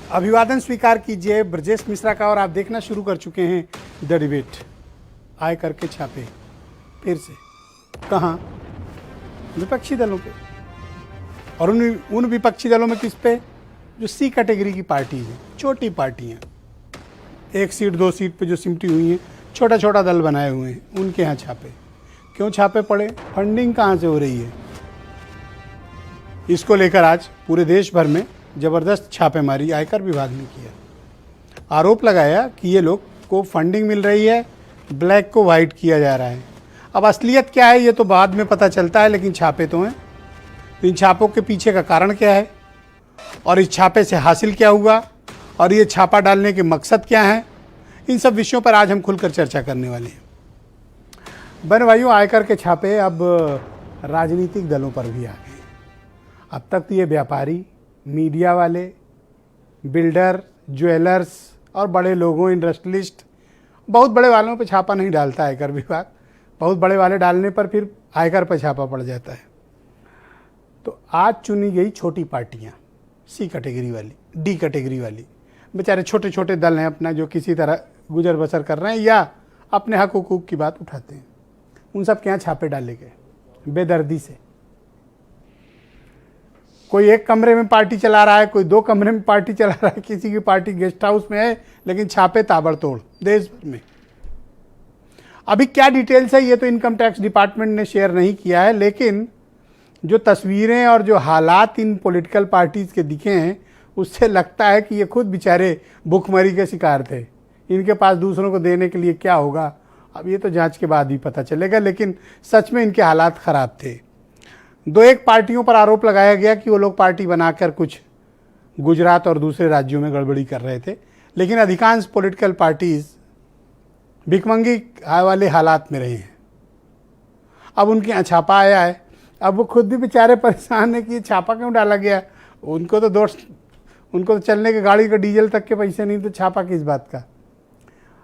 अभिवादन स्वीकार कीजिए ब्रजेश मिश्रा का। और आप देखना शुरू कर चुके हैं द डिबेट। आयकर के छापे फिर से कहाँ? विपक्षी दलों पे, और उन विपक्षी दलों में किस पे? जो सी कैटेगरी की पार्टी है, छोटी पार्टियां, 1 सीट 2 सीट पे जो सिमटी हुई हैं, छोटा छोटा दल बनाए हुए हैं, उनके यहाँ छापे। क्यों छापे पड़े? फंडिंग कहाँ से हो रही है, इसको लेकर आज पूरे देश भर में जबरदस्त छापेमारी आयकर विभाग ने किया। आरोप लगाया कि ये लोग को फंडिंग मिल रही है, ब्लैक को वाइट किया जा रहा है। अब असलियत क्या है ये तो बाद में पता चलता है, लेकिन छापे तो हैं। तो इन छापों के पीछे का कारण क्या है, और इस छापे से हासिल क्या हुआ, और ये छापा डालने के मकसद क्या है, इन सब विषयों पर आज हम खुलकर चर्चा करने वाले हैं। बहन भाइयों, आयकर के छापे अब राजनीतिक दलों पर भी आ गए। अब तक तो ये व्यापारी, मीडिया वाले, बिल्डर, ज्वेलर्स और बड़े लोगों, इंडस्ट्रियलिस्ट, बहुत बड़े वालों पे छापा नहीं डालता आयकर विभाग। बहुत बड़े वाले डालने पर फिर आयकर पर छापा पड़ जाता है। तो आज चुनी गई छोटी पार्टियां, सी कैटेगरी वाली, डी कैटेगरी वाली, बेचारे छोटे छोटे दल हैं अपना, जो किसी तरह गुजर बसर कर रहे हैं या अपने हक हुकूक की बात उठाते हैं। उन सब के यहाँ छापे डाले गए बेदर्दी से। कोई एक कमरे में पार्टी चला रहा है, कोई 2 कमरे में पार्टी चला रहा है, किसी की पार्टी गेस्ट हाउस में है, लेकिन छापे ताबड़तोड़ देश भर में। अभी क्या डिटेल्स है ये तो इनकम टैक्स डिपार्टमेंट ने शेयर नहीं किया है, लेकिन जो तस्वीरें और जो हालात इन पॉलिटिकल पार्टीज के दिखे हैं, उससे लगता है कि ये खुद बेचारे भूखमरी के शिकार थे। इनके पास दूसरों को देने के लिए क्या होगा, अब ये तो जांच के बाद ही पता चलेगा, लेकिन सच में इनके हालात खराब थे। 2-1 पार्टियों पर आरोप लगाया गया कि वो लोग पार्टी बनाकर कुछ गुजरात और दूसरे राज्यों में गड़बड़ी कर रहे थे, लेकिन अधिकांश पॉलिटिकल पार्टीज भिखमंगी वाले हालात में रहे हैं। अब उनके यहाँ छापा आया है। अब वो खुद भी बेचारे परेशान है कि ये छापा क्यों डाला गया। उनको तो चलने के गाड़ी का डीजल तक के पैसे नहीं, तो छापा किस बात का।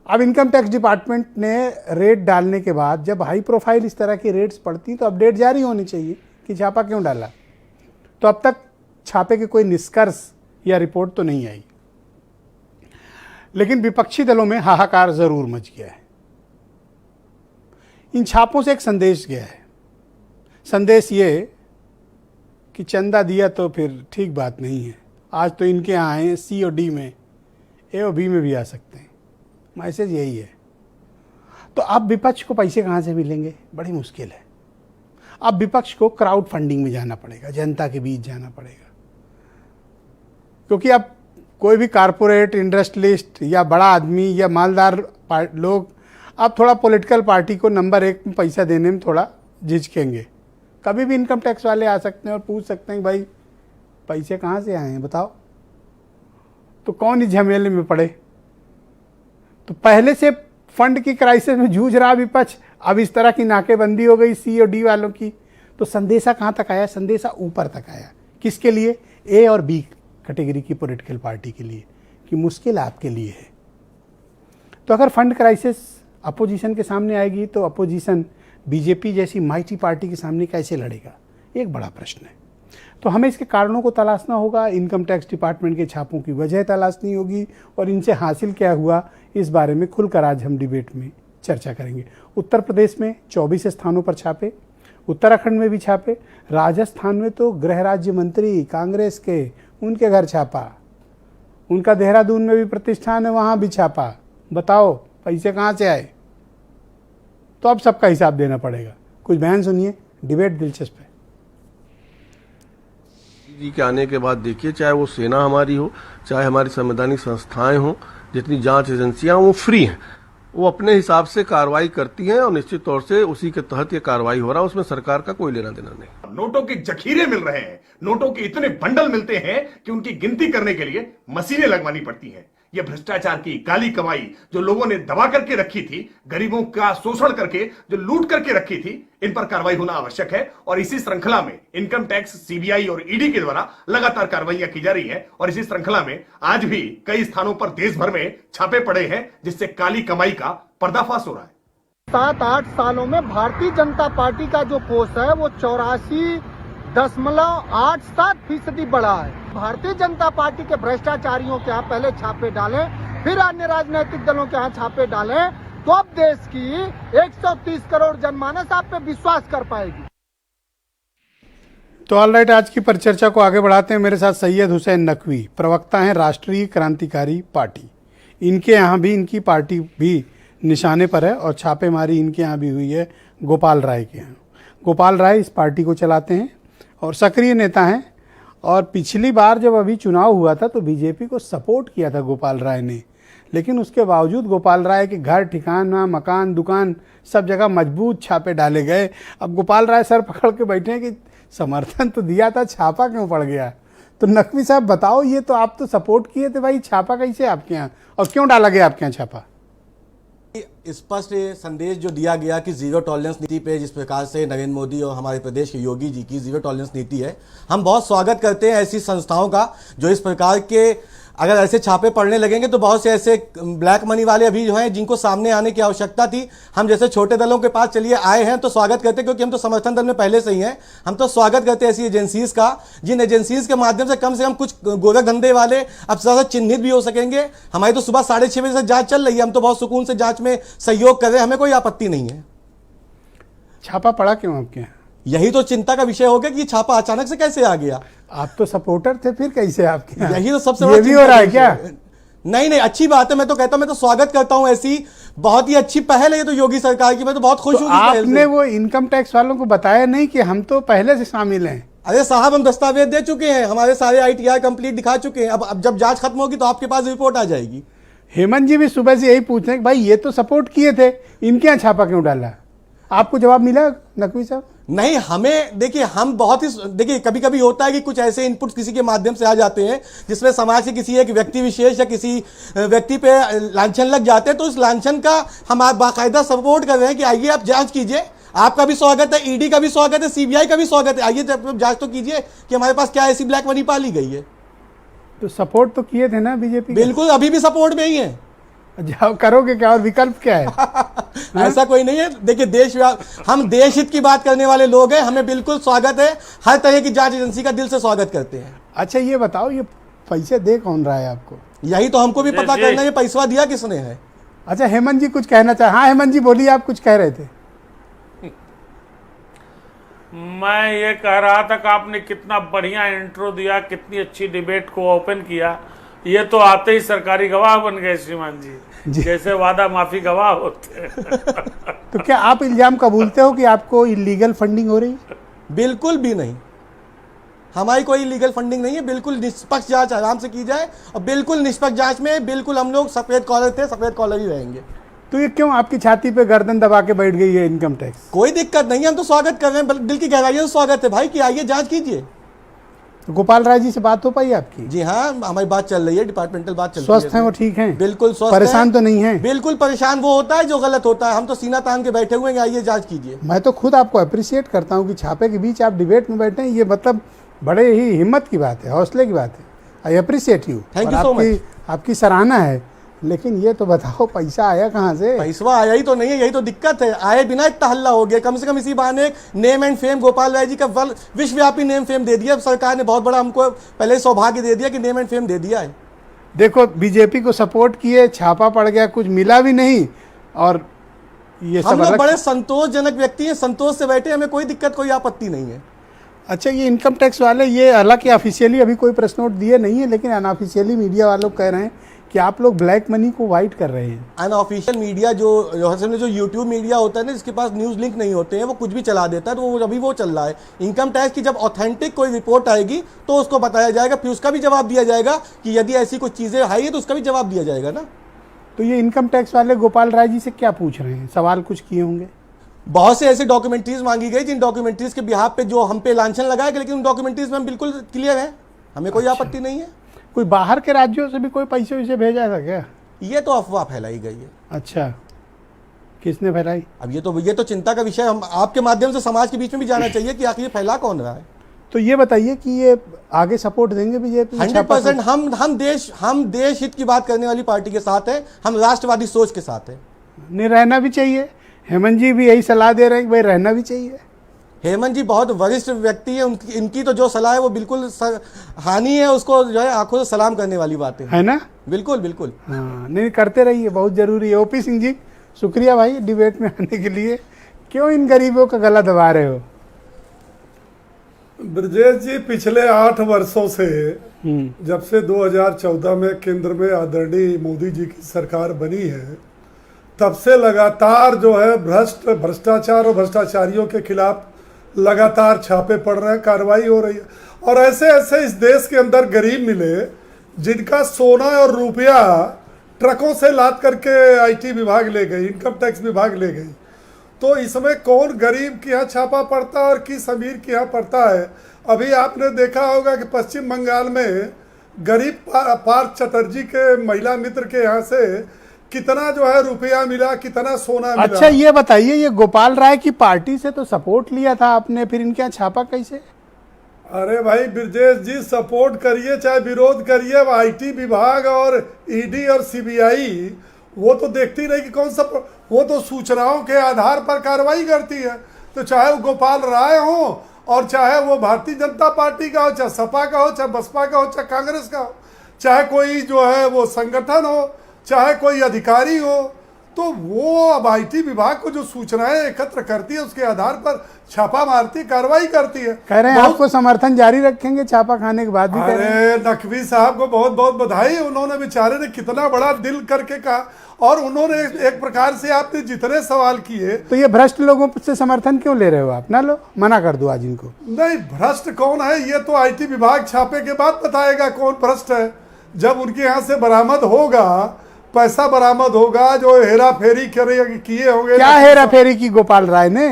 अब इनकम टैक्स डिपार्टमेंट ने रेड डालने के बाद, जब हाई प्रोफाइल इस तरह की रेड्स पड़ती तो अपडेट जारी होनी चाहिए कि छापा क्यों डाला। तो अब तक छापे के कोई निष्कर्ष या रिपोर्ट तो नहीं आई, लेकिन विपक्षी दलों में हाहाकार जरूर मच गया है। इन छापों से एक संदेश गया है। संदेश ये कि चंदा दिया तो फिर ठीक बात नहीं है। आज तो इनके यहाँ आए सी और डी में, ए और बी में भी आ सकते हैं। मैसेज यही है। तो अब विपक्ष को पैसे कहाँ से मिलेंगे, बड़ी मुश्किल है। अब विपक्ष को क्राउड फंडिंग में जाना पड़ेगा, जनता के बीच जाना पड़ेगा, क्योंकि अब कोई भी कारपोरेट, इंडस्ट्रियलिस्ट या बड़ा आदमी या मालदार लोग अब थोड़ा पॉलिटिकल पार्टी को नंबर 1 में पैसा देने में थोड़ा झिझकेंगे। कभी भी इनकम टैक्स वाले आ सकते हैं और पूछ सकते हैं, भाई पैसे कहाँ से आए हैं बताओ। तो कौन इस झमेले में पड़े। तो पहले से फंड की क्राइसिस में जूझ रहा विपक्ष, अब इस तरह की नाकेबंदी हो गई सी और डी वालों की, तो संदेशा कहाँ तक आया? संदेशा ऊपर तक आया। किसके लिए? ए और बी कैटेगरी की पॉलिटिकल पार्टी के लिए, कि मुश्किल आपके लिए है। तो अगर फंड क्राइसिस अपोजिशन के सामने आएगी तो अपोजिशन बीजेपी जैसी माइटी पार्टी के सामने कैसे लड़ेगा, एक बड़ा प्रश्न है। तो हमें इसके कारणों को तलाशना होगा, इनकम टैक्स डिपार्टमेंट के छापों की वजह तलाशनी होगी, और इनसे हासिल क्या हुआ इस बारे में खुलकर आज हम डिबेट में चर्चा करेंगे। उत्तर प्रदेश में 24 स्थानों पर छापे, उत्तराखंड में भी छापे, राजस्थान में तो गृह राज्य मंत्री कांग्रेस के, उनके घर छापा, उनका देहरादून में भी प्रतिष्ठान है, वहाँ भी छापा। बताओ पैसे कहाँ से आए। तो अब सबका हिसाब देना पड़ेगा। कुछ बयान सुनिए, डिबेट दिलचस्प है। जी के आने के बाद देखिए, चाहे वो सेना हमारी हो, चाहे हमारी संवैधानिक संस्थाएं हों, जितनी जांच एजेंसियां, वो फ्री हैं। वो अपने हिसाब से कार्रवाई करती हैं और निश्चित तौर से उसी के तहत ये कार्रवाई हो रहा है। उसमें सरकार का कोई लेना देना नहीं। नोटों के जखीरे मिल रहे हैं, नोटों के इतने बंडल मिलते हैं कि उनकी गिनती करने के लिए मशीनें लगवानी पड़ती हैं। ये भ्रष्टाचार की काली कमाई जो लोगों ने दबा करके रखी थी, गरीबों का शोषण करके जो लूट करके रखी थी, इन पर कार्रवाई होना आवश्यक है। और इसी श्रृंखला में इनकम टैक्स, सीबीआई और ईडी के द्वारा लगातार कार्रवाइयां की जा रही है। और इसी श्रृंखला में आज भी कई स्थानों पर देश भर में छापे पड़े हैं, जिससे काली कमाई का पर्दाफाश हो रहा है। 7-8 सालों में भारतीय जनता पार्टी का जो कोष है वो 84 0.87% बढ़ा है। भारतीय जनता पार्टी के भ्रष्टाचारियों के यहाँ पहले छापे डालें, फिर अन्य राजनीतिक दलों के यहाँ छापे डालें, तो अब देश की 130 करोड़ जनमानस आप पे विश्वास कर पाएगी। तो ऑल राइट, आज की परिचर्चा को आगे बढ़ाते हैं। मेरे साथ सैयद हुसैन नकवी, प्रवक्ता हैं राष्ट्रीय क्रांतिकारी पार्टी। इनके यहाँ भी, इनकी पार्टी भी निशाने पर है और छापेमारी इनके यहाँ भी हुई है गोपाल राय के यहाँ। गोपाल राय इस पार्टी को चलाते हैं और सक्रिय नेता हैं, और पिछली बार जब अभी चुनाव हुआ था तो बीजेपी को सपोर्ट किया था गोपाल राय ने, लेकिन उसके बावजूद गोपाल राय के घर, ठिकाना, मकान, दुकान सब जगह मजबूत छापे डाले गए। अब गोपाल राय सर पकड़ के बैठे हैं कि समर्थन तो दिया था, छापा क्यों पड़ गया। तो नकवी साहब बताओ, ये तो आप तो सपोर्ट किए थे भाई, छापा कैसे आपके यहाँ और क्यों डाला गया आपके यहाँ छापा? स्पष्ट संदेश जो दिया गया कि जीरो टॉलरेंस नीति पे, जिस प्रकार से नरेंद्र मोदी और हमारे प्रदेश के योगी जी की जीरो टॉलरेंस नीति है, हम बहुत स्वागत करते हैं ऐसी संस्थाओं का जो इस प्रकार के, अगर ऐसे छापे पड़ने लगेंगे तो बहुत से ऐसे ब्लैक मनी वाले अभी जो हैं जिनको सामने आने की आवश्यकता थी, हम जैसे छोटे दलों के पास चलिए आए हैं तो स्वागत करते हैं, क्योंकि हम तो समर्थन दल में पहले से ही हैं। हम तो स्वागत करते हैं ऐसी एजेंसीज का, जिन एजेंसीज के माध्यम से कम कुछ गोरख धंधे वाले अब ज्यादा चिन्हित भी हो सकेंगे। हमारी तो सुबह 6:30 बजे से जांच चल रही है, हम तो बहुत सुकून से जांच में सहयोग कर रहे हैं, हमें कोई आपत्ति नहीं है। छापा पड़ा क्यों आपके यहाँ? यही तो चिंता का विषय हो गया कि ये छापा अचानक से कैसे आ गया। आप तो सपोर्टर थे, फिर कैसे आपके यहाँ? यही तो सबसे ये भी हो रहा है क्या? नहीं, अच्छी बात है। मैं तो कहता हूं, मैं तो स्वागत करता हूं, ऐसी बहुत ही अच्छी पहल है ये तो योगी सरकार की। मैं तो बहुत खुश हूं। आपने वो इनकम टैक्स वालों को बताया नहीं कि हम तो पहले से शामिल हैं? अरे साहब, हम दस्तावेज दे चुके हैं, हमारे सारे ITR कंप्लीट दिखा चुके हैं। अब जब जांच खत्म होगी तो आपके पास रिपोर्ट आ जाएगी। हेमंत जी भी सुबह से यही पूछ रहे हैं कि भाई ये तो सपोर्ट किए थे, इनके यहाँ छापा क्यों डाला? आपको जवाब मिला नकवी साहब? नहीं, हमें देखिए, हम बहुत ही देखिए, कभी कभी होता है कि कुछ ऐसे इनपुट किसी के माध्यम से आ जाते हैं जिसमें समाज के किसी एक व्यक्ति विशेष या किसी व्यक्ति पे लांछन लग जाते हैं, तो इस लांछन का हम आप बाकायदा सपोर्ट कर रहे हैं कि आइए आप जांच कीजिए। आपका भी स्वागत है, ईडी का भी स्वागत है, CBI का भी स्वागत है। आइए जांच तो कीजिए कि हमारे पास क्या ऐसी ब्लैक मनी पाली गई है। तो सपोर्ट तो किए थे ना बीजेपी? बिल्कुल, अभी भी सपोर्ट में ही है। जाओ करोगे क्या, और विकल्प क्या है? ऐसा कोई नहीं है। देखिए, हम देश हित की बात करने वाले लोग हैं, हमें बिल्कुल स्वागत है, हर तरह की जांच एजेंसी का दिल से स्वागत करते हैं। अच्छा ये बताओ, ये पैसे दे कौन रहा है आपको? यही तो हमको भी पता करना है, ये पैसा दिया किसने है। अच्छा, हेमंत जी कुछ कहना चाहे? हाँ हेमंत जी बोलिए, आप कुछ कह रहे थे। मैं ये कह रहा था कि आपने कितना बढ़िया इंट्रो दिया, कितनी अच्छी डिबेट को ओपन किया। ये तो आते ही सरकारी गवाह बन गए श्रीमान जी, जैसे वादा माफी गवाह होते। तो क्या आप इल्जाम कबूलते हो कि आपको इलीगल फंडिंग हो रही? बिल्कुल भी नहीं, हमारी कोई इलीगल फंडिंग नहीं है। बिल्कुल निष्पक्ष जांच आराम से की जाए, और बिल्कुल निष्पक्ष जांच में बिल्कुल हम लोग सफेद कॉलर थे, सफेद कॉलर ही रहेंगे। तो ये क्यों आपकी छाती पे गर्दन दबा के बैठ गई है इनकम टैक्स? कोई दिक्कत नहीं है, हम तो स्वागत कर रहे हैं, दिल की गहराई से स्वागत है भाई कि आइए जांच कीजिए। तो गोपाल राय जी से बात हो पाई आपकी? जी हाँ, हमारी बात चल रही है, डिपार्टमेंटल बात चल रही है। स्वस्थ हैं वो? ठीक हैं? बिल्कुल स्वस्थ। परेशान तो नहीं है? बिल्कुल परेशान वो होता है जो गलत होता है, हम तो सीना तान के बैठे हुए हैं, आइए जांच कीजिए। मैं तो खुद आपको अप्रिशिएट करता हूँ कि छापे के बीच आप डिबेट में बैठे हैं, ये मतलब बड़े ही हिम्मत की बात है, हौसले की बात है। I appreciate you. Thank you so much. आपकी सराहना है। लेकिन ये तो बताओ, पैसा आया कहाँ से? पैसा आया ही तो नहीं है, यही तो दिक्कत है। आए बिना इतना हल्ला हो गया, कम से कम इसी बहाने name and fame Gopal Rai ji का विश्वव्यापी नेम फेम दे दिया सरकार ने। बहुत बड़ा हमको पहले सौभाग्य दे दिया कि नेम एंड फेम दे दिया है। देखो, बीजेपी को सपोर्ट किए, छापा पड़ गया, कुछ मिला भी नहीं, और ये सब हम लोग अलग। बड़े संतोषजनक व्यक्ति हैं, संतोष से बैठे, हमें कोई दिक्कत कोई आपत्ति नहीं है। अच्छा, ये इनकम टैक्स वाले, ये हालांकि ऑफिशियली अभी कोई प्रेस नोट दिए नहीं है, लेकिन अनऑफिशियली मीडिया वालों कह रहे हैं कि आप लोग ब्लैक मनी को वाइट कर रहे हैं। अनऑफिशियल मीडिया जो यूट्यूब मीडिया होता है ना, जिसके पास न्यूज़ लिंक नहीं होते हैं, वो कुछ भी चला देता है, तो वो अभी वो चल रहा है। इनकम टैक्स की जब ऑथेंटिक कोई रिपोर्ट आएगी तो उसको बताया जाएगा, फिर उसका भी जवाब दिया जाएगा कि यदि ऐसी कुछ चीज़ें आई है तो उसका भी जवाब दिया जाएगा ना। तो ये इनकम टैक्स वाले गोपाल राय जी से क्या पूछ रहे हैं? सवाल कुछ किए होंगे? बहुत से ऐसे डॉक्यूमेंट्रीज मांगी गई जिन डॉक्यूमेंट्रीज के बिहाफ पे जो हम पे लांछन लगाया गया, लेकिन उन डॉक्यूमेंट्रीज में हम बिल्कुल क्लियर है, हमें कोई आपत्ति नहीं है। कोई बाहर के राज्यों से भी कोई पैसे वैसे भेजा था क्या? ये तो अफवाह फैलाई गई है। अच्छा, किसने फैलाई? अब ये तो चिंता का विषय हम आपके माध्यम से समाज के बीच में भी जाना चाहिए कि आखिर ये फैला कौन रहा है। तो ये बताइए कि ये आगे सपोर्ट देंगे बीजेपी? 100% हम देश हित की बात करने वाली पार्टी के साथ हैं, हम राष्ट्रवादी सोच के साथ हैं। नहीं, रहना भी चाहिए। हेमंत जी भी यही सलाह दे रहे हैं कि भाई रहना भी चाहिए। हेमंत जी बहुत वरिष्ठ व्यक्ति है, उनकी इनकी तो जो सलाह है वो बिल्कुल हानि है, उसको जो है आंखों से सलाम करने वाली बातें है ना। बिल्कुल बिल्कुल। हाँ, नहीं करते रहिए, बहुत जरूरी है। ओपी सिंह जी शुक्रिया भाई डिबेट में आने के लिए। क्यों इन गरीबों का गला दबा रहे हो? ब्रजेश जी, पिछले 8 वर्षों से जब से 2014 में केंद्र में आदरणीय मोदी जी की सरकार बनी है, तब से लगातार जो है भ्रष्टाचार और भ्रष्टाचारियों के खिलाफ लगातार छापे पड़ रहे हैं, कार्रवाई हो रही है। और ऐसे ऐसे इस देश के अंदर गरीब मिले जिनका सोना और रुपया ट्रकों से लाद करके आईटी विभाग ले गई, इनकम टैक्स विभाग ले गई। तो इसमें कौन गरीब के यहाँ छापा पड़ता है और किस अमीर के यहाँ पड़ता है? अभी आपने देखा होगा कि पश्चिम बंगाल में गरीब पार्थ चटर्जी के महिला मित्र के यहाँ से कितना जो है रुपया मिला, कितना सोना मिला। अच्छा ये बताइए, ये गोपाल राय की पार्टी से तो सपोर्ट लिया था आपने, फिर इनके यहाँ छापा कैसे? अरे भाई ब्रजेश जी, सपोर्ट करिए चाहे विरोध करिए, आईटी विभाग और ईडी और सीबीआई वो तो देखती नहीं कि कौन सा, वो तो सूचनाओं के आधार पर कार्रवाई करती है। तो चाहे वो गोपाल राय हो और चाहे वो भारतीय जनता पार्टी का हो, चाहे सपा का हो, चाहे बसपा का हो, चाहे कांग्रेस का हो, चाहे कोई जो है वो संगठन हो, चाहे कोई अधिकारी हो, तो वो अब आईटी विभाग को जो सूचनाएं एकत्र करती है उसके आधार पर छापा मारती, कार्रवाई करती है। कह रहे हैं आपको समर्थन जारी रखेंगे छापा खाने के बाद भी। अरे नकवी साहब को बहुत बहुत बधाई, उन्होंने बेचारे ने कितना बड़ा दिल करके कहा। और उन्होंने एक प्रकार से आपने जितने सवाल किए, तो ये भ्रष्ट लोगों से समर्थन क्यों ले रहे हो आप? ना लो, मना कर दो आज इनको। नहीं, भ्रष्ट कौन है ये तो आईटी विभाग छापे के बाद बताएगा कौन भ्रष्ट है। जब उनके यहाँ से बरामद होगा, पैसा बरामद होगा, जो हेरा फेरी किए होंगे। क्या हेरा फेरी की गोपाल राय ने?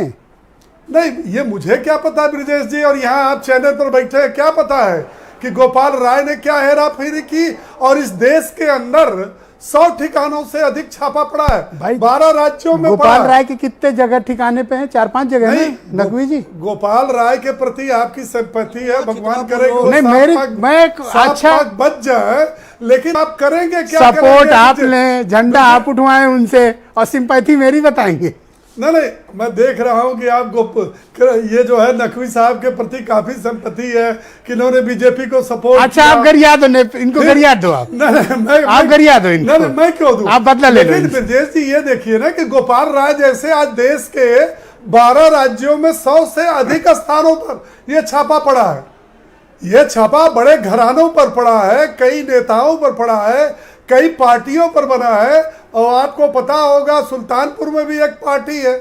नहीं, ये मुझे क्या पता ब्रजेश जी, और यहाँ आप चैनल पर बैठे हैं, क्या पता है कि गोपाल राय ने क्या हेरा फेरी की? और इस देश के अंदर 100 ठिकानों से अधिक छापा पड़ा है भाई, 12 राज्यों में। गोपाल राय के कितने जगह ठिकाने पे हैं? 4-5 जगह नहीं, हैं नकवी जी। गोपाल राय के प्रति आपकी सिंपैथी है, भगवान करे नहीं, मैं अच्छा बच जाए, लेकिन आप करेंगे क्या? सपोर्ट आप लें, झंडा आप उठवाएं उनसे, और सिंपैथी मेरी बताएंगे। नहीं, मैं देख रहा हूं कि आपको ये जो है नकवी साहब के प्रति काफी संपत्ति है कि इन्होंने बीजेपी को सपोर्ट। अच्छा आप गरिया दो, इनको गरिया दो आप। नहीं, आप गरिया दो इनको। नहीं, मैं क्यों दूं? आप बदला ले लो। लेकिन ब्रजेश जी ये देखिए ना कि गोपाल राय जैसे आज देश के 12 राज्यों में 100 से अधिक स्थानों पर यह छापा पड़ा है। यह छापा बड़े घरानों पर पड़ा है, कई नेताओं पर पड़ा है, कई पार्टियों पर बना है। और आपको पता होगा सुल्तानपुर में भी एक पार्टी है,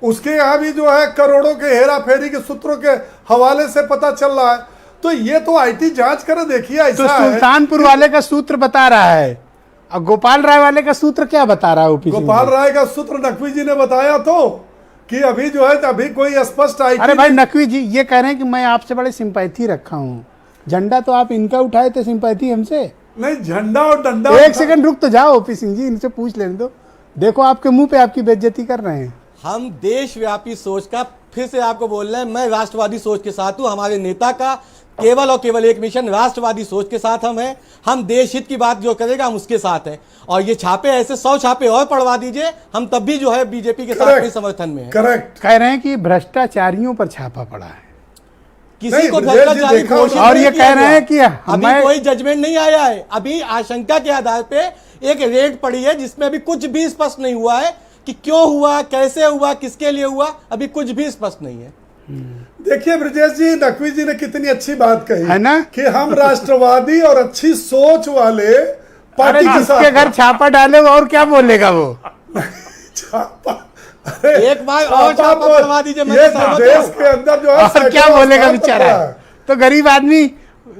उसके यहाँ भी जो है करोड़ों के हेरा फेरी के सूत्रों के हवाले से पता चल रहा है। तो ये तो आईटी जांच कर देखिए। ऐसा तो सुल्तानपुर वाले का सूत्र बता रहा है, और गोपाल राय वाले का सूत्र क्या बता रहा है? गोपाल राय का सूत्र नकवी जी ने बताया तो कि अभी जो है अभी कोई स्पष्ट आईटी। अरे भाई नकवी जी ये कह रहे हैं कि मैं आपसे बड़े सिंपैथी रखा हूँ, झंडा तो आप इनका उठाए थे, सिंपैथी हमसे नहीं। झंडा और डंडा। एक सेकंड रुक तो जाओ ओपी सिंह जी, इनसे पूछ लेने दो। देखो आपके मुंह पे आपकी बेइज्जती कर रहे हैं। हम देशव्यापी सोच का, फिर से आपको बोल रहे हैं, मैं राष्ट्रवादी सोच के साथ हूं। हमारे नेता का केवल और केवल एक मिशन, राष्ट्रवादी सोच के साथ हम हैं। हम देश हित की बात जो करेगा हम उसके साथ हैं। और ये छापे ऐसे 100 छापे और पड़वा दीजिए, हम तब भी जो है बीजेपी के साथ ही समर्थन में है। करेक्ट। कह रहे हैं कि भ्रष्टाचारियों पर छापा पड़ा है, किसी को भ्रष्टाचारी घोषित और ये कह रहे हैं कि अभी कोई जजमेंट नहीं आया है। अभी आशंका के आधार पे एक रेड पड़ी है जिसमें अभी कुछ भी स्पष्ट नहीं हुआ है कि क्यों हुआ, कैसे हुआ, किसके लिए हुआ, अभी कुछ भी स्पष्ट नहीं है। देखिए ब्रजेश जी, नकवी जी ने कितनी अच्छी बात कही है ना कि हम राष्ट्रवादी और अच्छी सोच वाले पार्टी के साथ। जिसके घर छापा डाले और क्या बोलेगा वो? छापा, एक बार और छापा पड़वा दीजिए। ये देश के अंदर जो है और क्या बोलेगा बेचारा? तो गरीब आदमी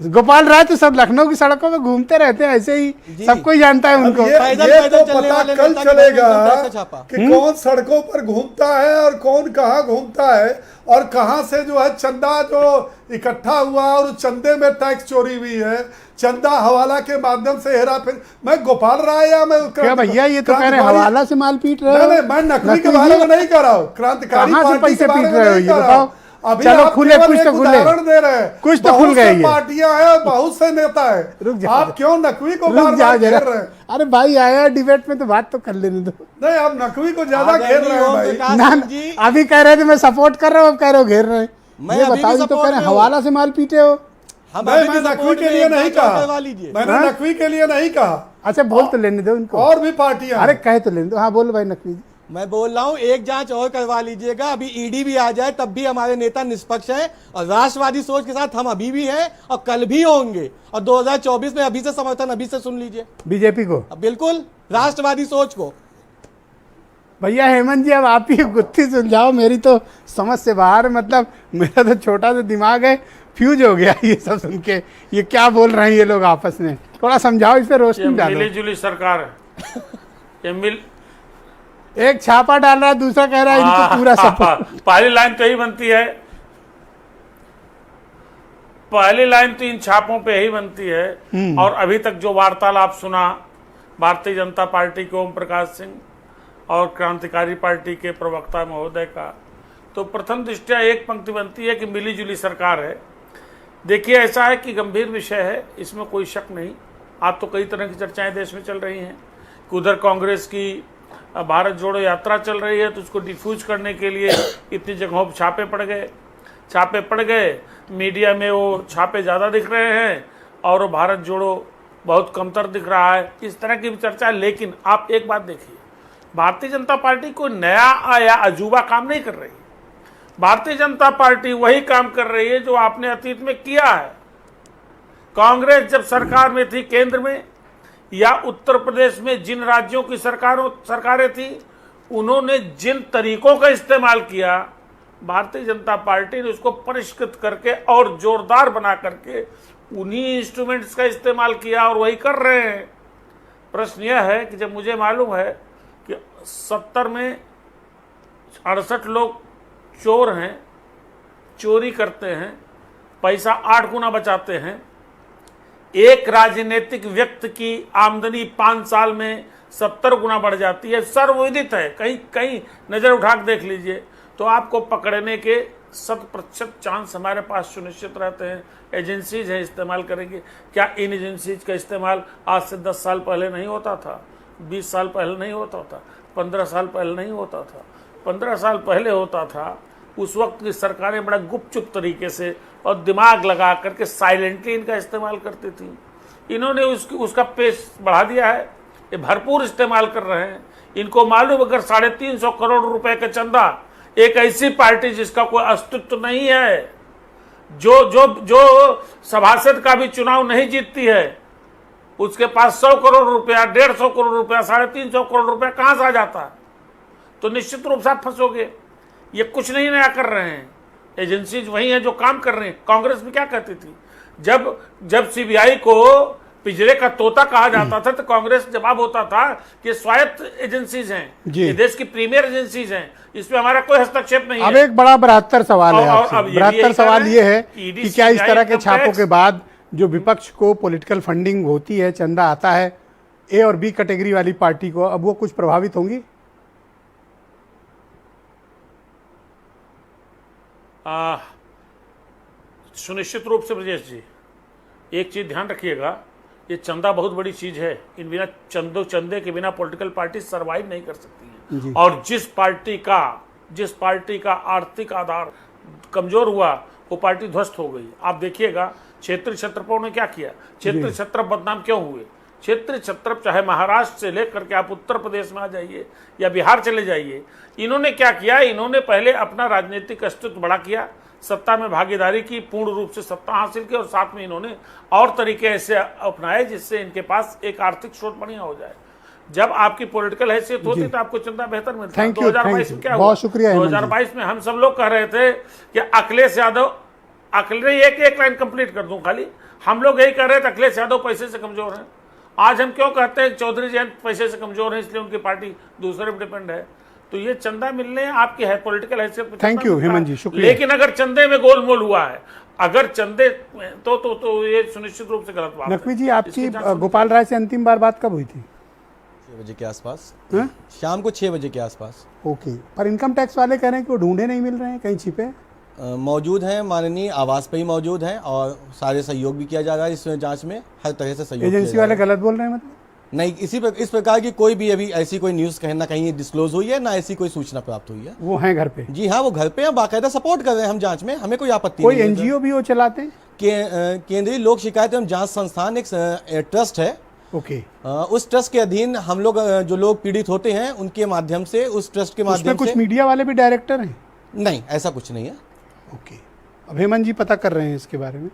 गोपाल राय तो सब लखनऊ की सड़कों में घूमते रहते हैं, ऐसे ही सबको ही जानता है उनको। ये तो पता कल चलेगा कि कौन सड़कों पर घूमता है और कौन कहाँ घूमता है, और कहाँ से जो है चंदा जो इकट्ठा हुआ और चंदे में टैक्स चोरी हुई है, चंदा हवाला के माध्यम से हेरा फेरी। मैं गोपाल राय या मैं क्या भैया ये तो कह रहे हैं हवाला से माल पीट रहे हो? नहीं, मैं नकवी के बारे में नहीं कर रहा हूँ, क्रांतिकारी कहाँ से पैसे पीट रहे हो ये बताओ? अभी चलो आप खुले, केवल कुछ तो एक खुले। उदाहरण दे रहे हैं, कुछ तो बहुत खुल गए से ये। पार्टियां हैं, बहुत से नेता रुक है, जाओ, आप क्यों नकवी को रुक बार जाओ बार जरा। घेर रहे हैं? अरे भाई आया डिबेट में तो बात तो कर लेने दो नहीं, आप नकवी को ज्यादा घेर रहे हैं भाई। ना। अभी कह रहे थे मैं सपोर्ट कर रहा हूँ, अब कह रहे हो घेर रहे हैं। मैं ये अभी भी बताओ, ये तो support कह रहे में हैं हूँ। हवाला से माल पीटे हो। हम नहीं, अभी मैं भी नकवी सपोर्ट के में लिए एक नहीं बात और करवा कहा, लीजिए। मैंने हाँ? नकवी के लिए नहीं कहा, अच्छा बोल तो लेने दो इनको। और भी पार्टियां अरे हैं। कहे तो लेने दो। हाँ बोलो भाई नकवी जी। मैं बोल रहा हूं एक जांच और करवा लीजिएगा, अभी ईडी भी आ जाए तब भी हमारे नेता निष्पक्ष हैं और राष्ट्रवादी सोच के साथ हम अभी भी हैं और कल भी होंगे, और 2024 में अभी से समर्थन अभी से सुन लीजिए। बीजेपी को अब बिल्कुल राष्ट्रवादी सोच को। भैया हेमंत जी अब आप ही गुत्थी सुलझाओ, मेरी तो समझ से बाहर है। मतलब मेरा तो छोटा सा दिमाग है, फ्यूज हो गया ये सब सुन के। ये क्या बोल रहे हैं ये लोग आपस में, थोड़ा समझाओ, इस पे रोशनी डालो। मिली जुली सरकार है ये एक छापा डाल रहा है, दूसरा कह रहा है इनको पूरा सपोर्ट। पहली लाइन तो यही बनती है, पहली लाइन तो इन छापों पे ही बनती है। और अभी तक जो वार्तालाप सुना भारतीय जनता पार्टी के ओम प्रकाश सिंह और क्रांतिकारी पार्टी के प्रवक्ता महोदय का, तो प्रथम दृष्टया एक पंक्ति बनती है कि मिली जुली सरकार है। देखिए ऐसा है कि गंभीर विषय है, इसमें कोई शक नहीं। आज तो कई तरह की चर्चाएं देश में चल रही हैं कि उधर कांग्रेस की भारत जोड़ो यात्रा चल रही है, तो उसको डिफ्यूज करने के लिए इतनी जगहों पर छापे पड़ गए, मीडिया में वो छापे ज़्यादा दिख रहे हैं और भारत जोड़ो बहुत कमतर दिख रहा है, इस तरह की भी चर्चा है। लेकिन आप एक बात देखिए, भारतीय जनता पार्टी कोई नया या अजूबा काम नहीं कर रही। भारतीय जनता पार्टी वही काम कर रही है जो आपने अतीत में किया है। कांग्रेस जब सरकार में थी केंद्र में या उत्तर प्रदेश में जिन राज्यों की सरकारें थी, उन्होंने जिन तरीकों का इस्तेमाल किया, भारतीय जनता पार्टी ने उसको परिष्कृत करके और जोरदार बना करके उन्हीं इंस्ट्रूमेंट्स का इस्तेमाल किया और वही कर रहे हैं। प्रश्न यह है कि जब मुझे मालूम है कि 70 में 68 लोग चोर हैं, चोरी करते हैं, पैसा 8 गुना बचाते हैं, एक राजनीतिक व्यक्ति की आमदनी 5 साल में 70 गुना बढ़ जाती है, सर्वविदित है, कहीं कहीं नजर उठा के देख लीजिए, तो आपको पकड़ने के 100% चांस हमारे पास सुनिश्चित रहते हैं। एजेंसीज हैं, इस्तेमाल करेंगे। क्या इन एजेंसीज का इस्तेमाल आज से 10 साल पहले नहीं होता था, 20 साल पहले नहीं होता था, 15 साल पहले नहीं होता था? 15 साल पहले होता था। उस वक्त की सरकारें बड़ा गुपचुप तरीके से और दिमाग लगा करके साइलेंटली इनका इस्तेमाल करती थी। इन्होंने उसका पेस बढ़ा दिया है, ये भरपूर इस्तेमाल कर रहे हैं। इनको मालूम अगर 350 करोड़ रुपए का चंदा एक ऐसी पार्टी जिसका कोई अस्तित्व नहीं है, जो सभासद का भी चुनाव नहीं जीतती है, उसके पास 100 करोड़ रुपया, 150 करोड़ रुपया, 350 करोड़ रुपया कहां से आ जाता है? तो निश्चित रूप से आप फंसोगे। ये कुछ नहीं नया कर रहे हैं, एजेंसीज वही हैं जो काम कर रहे हैं। कांग्रेस भी क्या कहती थी, जब सीबीआई को पिंजरे का तोता कहा जाता था, तो कांग्रेस जवाब होता था कि स्वायत्त एजेंसीज हैं, ये देश की प्रीमियर एजेंसीज हैं, इसमें हमारा कोई हस्तक्षेप नहीं है। अब एक बड़ा बृहत्तर सवाल है और आपसे। अब ये भी बृहत्तर यही सवाल कह ये रहे है हैं, कि क्या इस तरह के इनकम छापों टैक्स के बाद जो विपक्ष को पॉलिटिकल फंडिंग होती है, चंदा आता है ए और बी कैटेगरी वाली पार्टी को, अब वो कुछ प्रभावित होंगी? सुनिश्चित रूप से ब्रजेश जी, एक चीज ध्यान रखिएगा, ये चंदा बहुत बड़ी चीज है। इन बिना चंदे के बिना पॉलिटिकल पार्टी सरवाइव नहीं कर सकती है। और जिस पार्टी का आर्थिक आधार कमजोर हुआ, वो पार्टी ध्वस्त हो गई। आप देखिएगा क्षेत्रीय छत्रपों ने क्या किया, क्षेत्रीय छत्र बदनाम क्यों हुए? क्षेत्रीय छत्र चाहे महाराष्ट्र से लेकर के आप उत्तर प्रदेश में आ जाइए या बिहार चले जाइए, इन्होंने क्या किया, इन्होंने पहले अपना राजनीतिक अस्तित्व बड़ा किया, सत्ता में भागीदारी की, पूर्ण रूप से सत्ता हासिल की, और साथ में इन्होंने और तरीके ऐसे अपनाए जिससे इनके पास एक आर्थिक स्रोत बढ़िया हो जाए। जब आपकी पॉलिटिकल हैसियत होती तो आपको चंदा बेहतर मिलता है। 2022 में क्या हुआ? बहुत शुक्रिया। 2022 में हम सब लोग कह रहे थे कि अखिलेश यादव, एक लाइन कंप्लीट कर दूं खाली, हम लोग यही कह रहे थे अखिलेश यादव पैसे से कमजोर हैं। आज हम क्यों कहते हैं चौधरी जयंत पैसे से कमजोर है, इसलिए उनकी पार्टी दूसरे पर डिपेंड है? तो ये चंदा मिलने आपकी है पॉलिटिकल हैसियत पे। थैंक यू हेमंत जी, शुक्रिया। लेकिन अगर चंदे में गोलमोल हुआ है, अगर चंदे तो ये सुनिश्चित रूप से गलत बात है। नकवी जी, आपकी गोपाल राय से अंतिम बार बात कब हुई थी? 6 बजे के आसपास, हाँ? शाम को 6 बजे के आसपास। ओके, पर इनकम टैक्स वाले कह रहे हैं कि वो ढूंढे नहीं मिल रहे हैं, कहीं छिपे। मौजूद हैं, माननीय आवास पे ही मौजूद हैं और सारे सहयोग भी किया जा रहा है इस जांच में, हर तरह से सहयोग किया एजेंसी जा रहा वाले है। गलत बोल रहे हैं मतलब? नहीं, इस प्रकार की कोई भी अभी ऐसी कोई न्यूज़ कहीं ना कहीं डिस्क्लोज हुई है, ना ऐसी कोई सूचना प्राप्त हुई है। वो हैं घर पे? जी हाँ, वो घर पे हैं, बाकायदा सपोर्ट कर रहे हैं हम जांच में, हमें कोई आपत्ति कोई नहीं है। एनजीओ भी वो चलाते हैं? केंद्रीय लोक शिकायत एवं जांच संस्थान एक ट्रस्ट है। ओके। उस ट्रस्ट के अधीन हम लोग जो लोग पीड़ित होते हैं उनके माध्यम से, उस ट्रस्ट के उसमें माध्यम कुछ से। मीडिया वाले भी डायरेक्टर हैं? नहीं, ऐसा कुछ नहीं है। ओके, अब हेमंत जी पता कर रहे हैं इसके बारे में।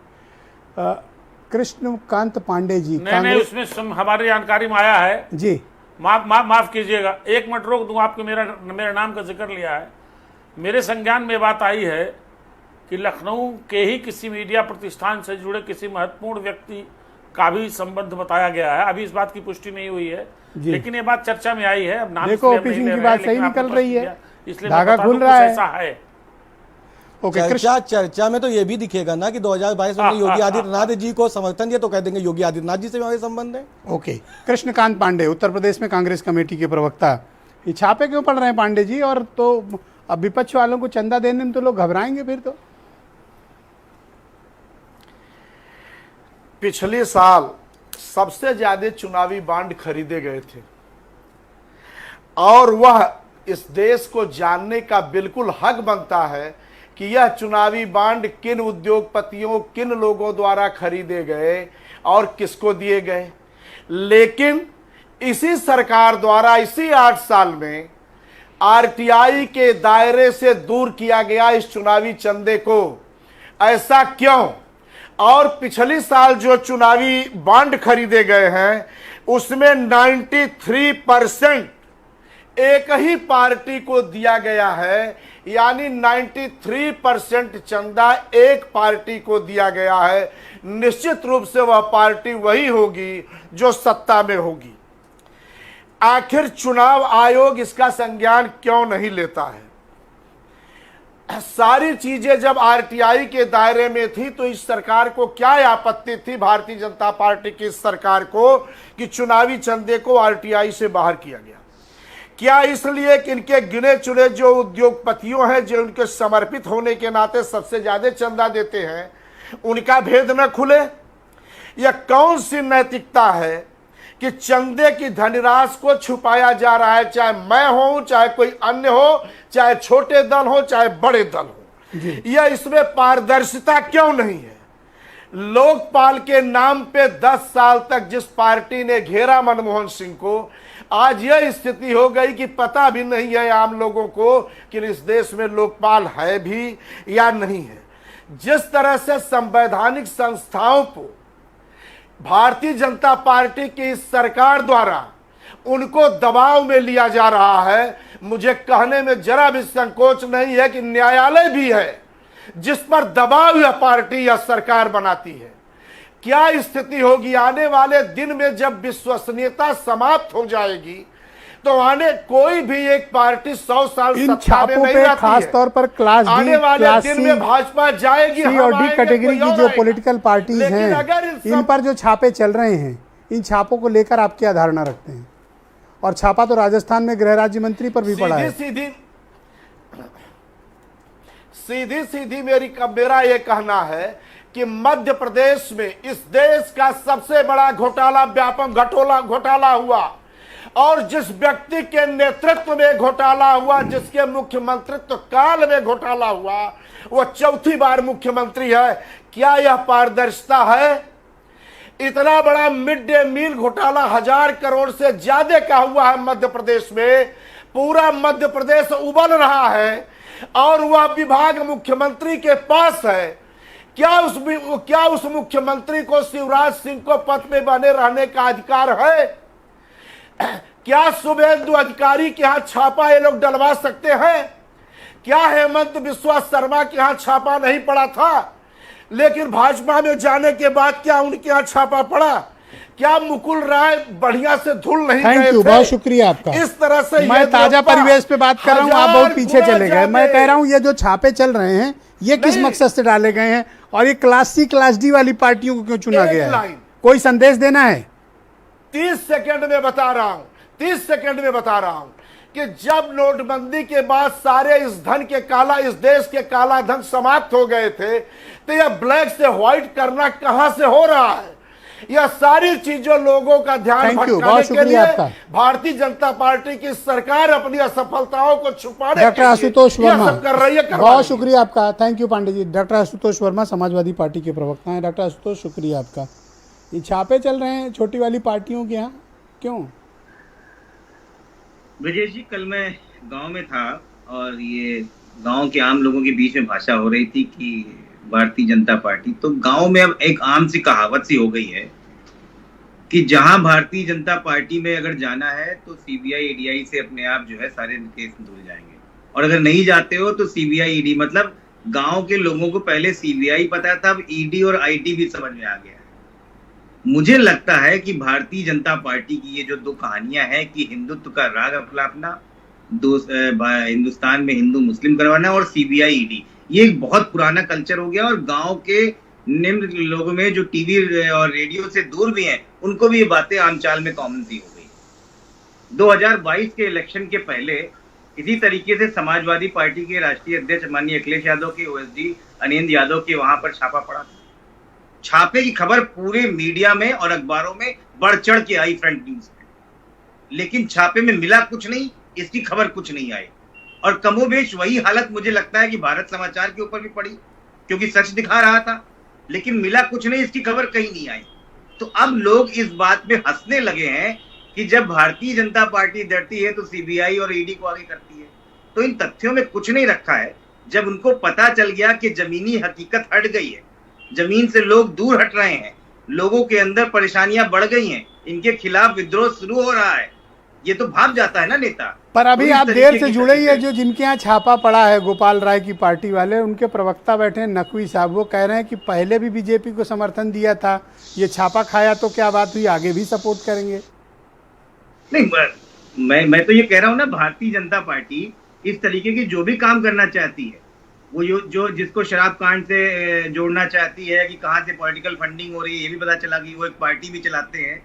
कृष्णकांत पांडे जी, नहीं, उसमें हमारी जानकारी में आया है जी। माफ कीजिएगा, 1 मिनट रोक दूं, आपके मेरा नाम का जिक्र लिया है। मेरे संज्ञान में बात आई है कि लखनऊ के ही किसी मीडिया प्रतिष्ठान से जुड़े किसी महत्वपूर्ण व्यक्ति का भी संबंध बताया गया है। अभी इस बात की पुष्टि नहीं हुई है, लेकिन ये बात चर्चा में आई है। अब नाम देखो, इसलिए हम नहीं ऑफिसिंग ले की रहे हैं, बात सही लेकिन निकल आपने रही है, प्रश्न किया, इसलिए धागा मैं बता खुल दूं, रहा कुछ है। ऐसा है। ओके, चर्चा में तो ये भी दिखेगा ना कि 2022 में योगी आदित्यनाथ जी को समर्थन दिया तो कह देंगे योगी आदित्यनाथ जी से हमारे संबंध है। ओके, कृष्णकांत पांडे उत्तर प्रदेश में कांग्रेस कमेटी के प्रवक्ता, ये छापे क्यों पड़ रहे हैं पांडे जी? और तो अब विपक्ष वालों को चंदा देने में तो लोग घबराएंगे फिर तो। पिछले साल सबसे ज्यादा चुनावी बांड खरीदे गए थे और वह इस देश को जानने का बिल्कुल हक बनता है कि यह चुनावी बांड किन उद्योगपतियों, किन लोगों द्वारा खरीदे गए और किसको दिए गए। लेकिन इसी सरकार द्वारा इसी 8 साल में आरटीआई के दायरे से दूर किया गया इस चुनावी चंदे को। ऐसा क्यों? और पिछले साल जो चुनावी बांड खरीदे गए हैं उसमें 93% एक ही पार्टी को दिया गया है, यानी 93% चंदा एक पार्टी को दिया गया है। निश्चित रूप से वह पार्टी वही होगी जो सत्ता में होगी। आखिर चुनाव आयोग इसका संज्ञान क्यों नहीं लेता है? सारी चीजें जब आरटीआई के दायरे में थी तो इस सरकार को क्या आपत्ति थी, भारतीय जनता पार्टी की इस सरकार को, कि चुनावी चंदे को आरटीआई से बाहर किया गया? क्या इसलिए कि इनके गिने चुने जो उद्योगपतियों हैं, जो उनके समर्पित होने के नाते सबसे ज्यादा चंदा देते हैं, उनका भेद न खुले? यह कौन सी नैतिकता है कि चंदे की धनराशि को छुपाया जा रहा है? चाहे मैं हूं, चाहे कोई अन्य हो, चाहे छोटे दल हो, चाहे बड़े दल हो, यह इसमें पारदर्शिता क्यों नहीं है? लोकपाल के नाम पे 10 साल तक जिस पार्टी ने घेरा मनमोहन सिंह को, आज यह स्थिति हो गई कि पता भी नहीं है आम लोगों को कि इस देश में लोकपाल है भी या नहीं है। जिस तरह से संवैधानिक संस्थाओं को भारतीय जनता पार्टी की इस सरकार द्वारा उनको दबाव में लिया जा रहा है, मुझे कहने में जरा भी संकोच नहीं है कि न्यायालय भी है जिस पर दबाव यह पार्टी या सरकार बनाती है। क्या स्थिति होगी आने वाले दिन में जब विश्वसनीयता समाप्त हो जाएगी? तो आने कोई भी एक पार्टी 100 साल इन सत्ता में छापों नहीं पे रहती खास है। तौर पर क्लास डी, आने वाले क्लास दिन सी, में भाजपा जाएगी, सी हम और डी आएंगे, कैटेगरी कोई की और जो आएगा। पॉलिटिकल पार्टीज लेकिन हैं, अगर इन पर जो छापे चल रहे हैं, इन छापों को लेकर आप क्या धारणा रखते हैं? और छापा तो राजस्थान में गृह राज्य मंत्री पर भी पड़ा है। सीधी मेरा ये कहना है कि मध्य प्रदेश में इस देश का सबसे बड़ा घोटाला, व्यापक घोटाला हुआ, और जिस व्यक्ति के नेतृत्व में घोटाला हुआ, जिसके मुख्यमंत्रित्व काल में घोटाला हुआ, वो 4थी बार मुख्यमंत्री है। क्या यह पारदर्शिता है? इतना बड़ा मिड डे मील घोटाला 1000 करोड़ से ज्यादा का हुआ है मध्य प्रदेश में। पूरा मध्य प्रदेश उबल रहा है और वह विभाग मुख्यमंत्री के पास है। क्या उस मुख्यमंत्री को शिवराज सिंह को पद में बने रहने का अधिकार है? क्या शुभेंदु अधिकारी के यहां छापा ये लोग डलवा सकते हैं? क्या हेमंत बिस्वा शर्मा के यहां छापा नहीं पड़ा था? लेकिन भाजपा में जाने के बाद क्या उनके यहां छापा पड़ा? क्या मुकुल राय बढ़िया से धुल नहीं गए थे? बहुत शुक्रिया आपका। इस तरह से मैं ताजा परिवेश पे बात कर रहा हूँ, आप बहुत पीछे चले गए। मैं कह रहा हूँ ये जो छापे चल रहे हैं ये किस मकसद से डाले गए हैं, और ये क्लास सी क्लास डी वाली पार्टियों को क्यों चुना गया है? कोई संदेश देना है? 30 सेकंड में बता रहा हूं, 30 सेकंड में बता रहा हूं। कि जब नोटबंदी के बाद सारे इस धन के काला, इस देश के काला धन समाप्त हो गए थे, तो यह ब्लैक से व्हाइट करना कहां से हो रहा है? यह सारी चीजों लोगों का ध्यान भटकाने के लिए भारतीय जनता पार्टी की सरकार अपनी असफलताओं को छुपाने डॉक्टर के लिए आशुतोष यह वर्मा, सब कर रही है। बहुत शुक्रिया आपका, thank you Pandey ji. Doctor Ashutosh Verma Samajwadi Party के प्रवक्ता हैं। डॉक्टर आशुतोष शुक्रिया आपका। ये छापे चल रहे हैं छोटी वाली पार्टियों के यहाँ, क्यों? ब्रजेश जी, कल मैं गांव में था और ये गांव के आम लोगों के बीच में भाषा हो रही थी कि भारतीय जनता पार्टी, तो गांव में अब एक आम सी कहावत सी हो गई है कि जहां भारतीय जनता पार्टी में अगर जाना है तो सीबीआई ईडीआई से अपने आप जो है सारे केस धुल जाएंगे, और अगर नहीं जाते हो तो सीबीआई ईडी, मतलब गांव के लोगों को पहले सीबीआई पता था, अब ईडी और आईटी भी समझ में आ गया है। मुझे लगता है कि भारतीय जनता पार्टी की ये जो दो कहानियां हैं कि हिंदुत्व का राग अपना अपना, हिंदुस्तान में हिंदू मुस्लिम करवाना और सीबीआई ईडी, ये एक बहुत पुराना कल्चर हो गया और गांव के निम्न लोगों में जो टीवी और रेडियो से दूर भी हैं उनको भी ये बातें आमचाल में कॉमन सी हो गई। 2022 के इलेक्शन के पहले इसी तरीके से समाजवादी पार्टी के राष्ट्रीय अध्यक्ष माननीय अखिलेश यादव के ओएसडी अनिल यादव के वहां पर छापा पड़ा था। छापे की खबर पूरे मीडिया में और अखबारों में बढ़ चढ़ के आई, फ्रंट न्यूज में, लेकिन छापे में मिला कुछ नहीं, इसकी खबर कुछ नहीं आई। और कमोबेश वही हालत मुझे लगता है कि भारत समाचार के ऊपर भी पड़ी, क्योंकि सच दिखा रहा था लेकिन मिला कुछ नहीं, इसकी खबर कहीं नहीं आई। तो अब लोग इस बात में हंसने लगे हैं कि जब भारतीय जनता पार्टी डरती है तो सीबीआई और ईडी को आगे करती है। तो इन तथ्यों में कुछ नहीं रखा है। जब उनको पता चल गया कि जमीनी हकीकत हट गई है, जमीन से लोग दूर हट रहे हैं, लोगों के अंदर परेशानियां बढ़ गई हैं, इनके खिलाफ विद्रोह शुरू हो रहा है, ये तो भाग जाता है ना नेता। पर अभी तो आप इस देर तरीके से की जुड़े ही है, तकलीफें- जो जिनके यहाँ छापा पड़ा है गोपाल राय की पार्टी वाले, उनके प्रवक्ता बैठे हैं नकवी साहब, वो कह रहे हैं कि पहले भी बीजेपी को समर्थन दिया था, ये छापा खाया तो क्या बात हुई, आगे भी सपोर्ट करेंगे? नहीं, मैं तो ये कह रहा हूँ ना, भारतीय जनता पार्टी इस तरीके की जो भी काम करना चाहती है, वो जो जिसको शराब कांड से जोड़ना चाहती है कि कहाँ से पॉलिटिकल फंडिंग हो रही है, ये भी पता चला कि वो एक पार्टी भी चलाते हैं।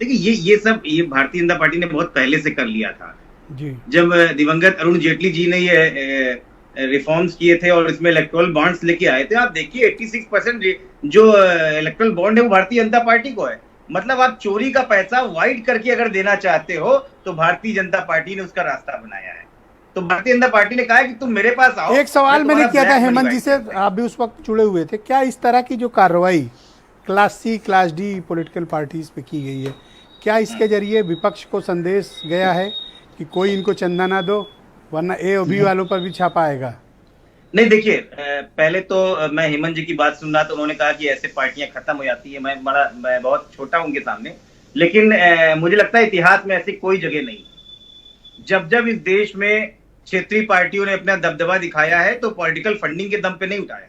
देखिए ये सब ये भारतीय जनता पार्टी ने बहुत पहले से कर लिया था जी। जब दिवंगत अरुण जेटली जी ने ये रिफॉर्म्स किए थे और इसमें इलेक्टोरल बॉन्ड्स लेके आए थे। आप देखिए 86% जो इलेक्टोरल बॉन्ड है वो भारतीय जनता पार्टी को है। मतलब आप चोरी का पैसा वाइट करके अगर देना चाहते हो तो भारतीय जनता पार्टी ने उसका रास्ता बनाया है। तो भारतीय जनता पार्टी ने कहा है कि तुम मेरे पास आओ। एक सवाल मैंने किया था हेमंत जी से, करता आप भी उस वक्त जुड़े हुए थे, क्या इस तरह की जो कार्रवाई class C class D political parties पे की गई है, क्या इसके जरिए विपक्ष को संदेश गया है कि कोई इनको चंदा ना दो वरना ए और बी वालों पर भी छापा आएगा? नहीं, देखिए पहले तो मैं हेमंत जी की बात सुन रहा तो उन्होंने कहा कि ऐसे पार्टियां खत्म हो जाती है। मैं बहुत छोटा हूं उनके सामने, लेकिन मुझे लगता है इतिहास में ऐसी कोई जगह नहीं। जब इस देश में क्षेत्रीय पार्टियों ने अपना दबदबा दिखाया है तो पॉलिटिकल फंडिंग के दम पे नहीं उठाया।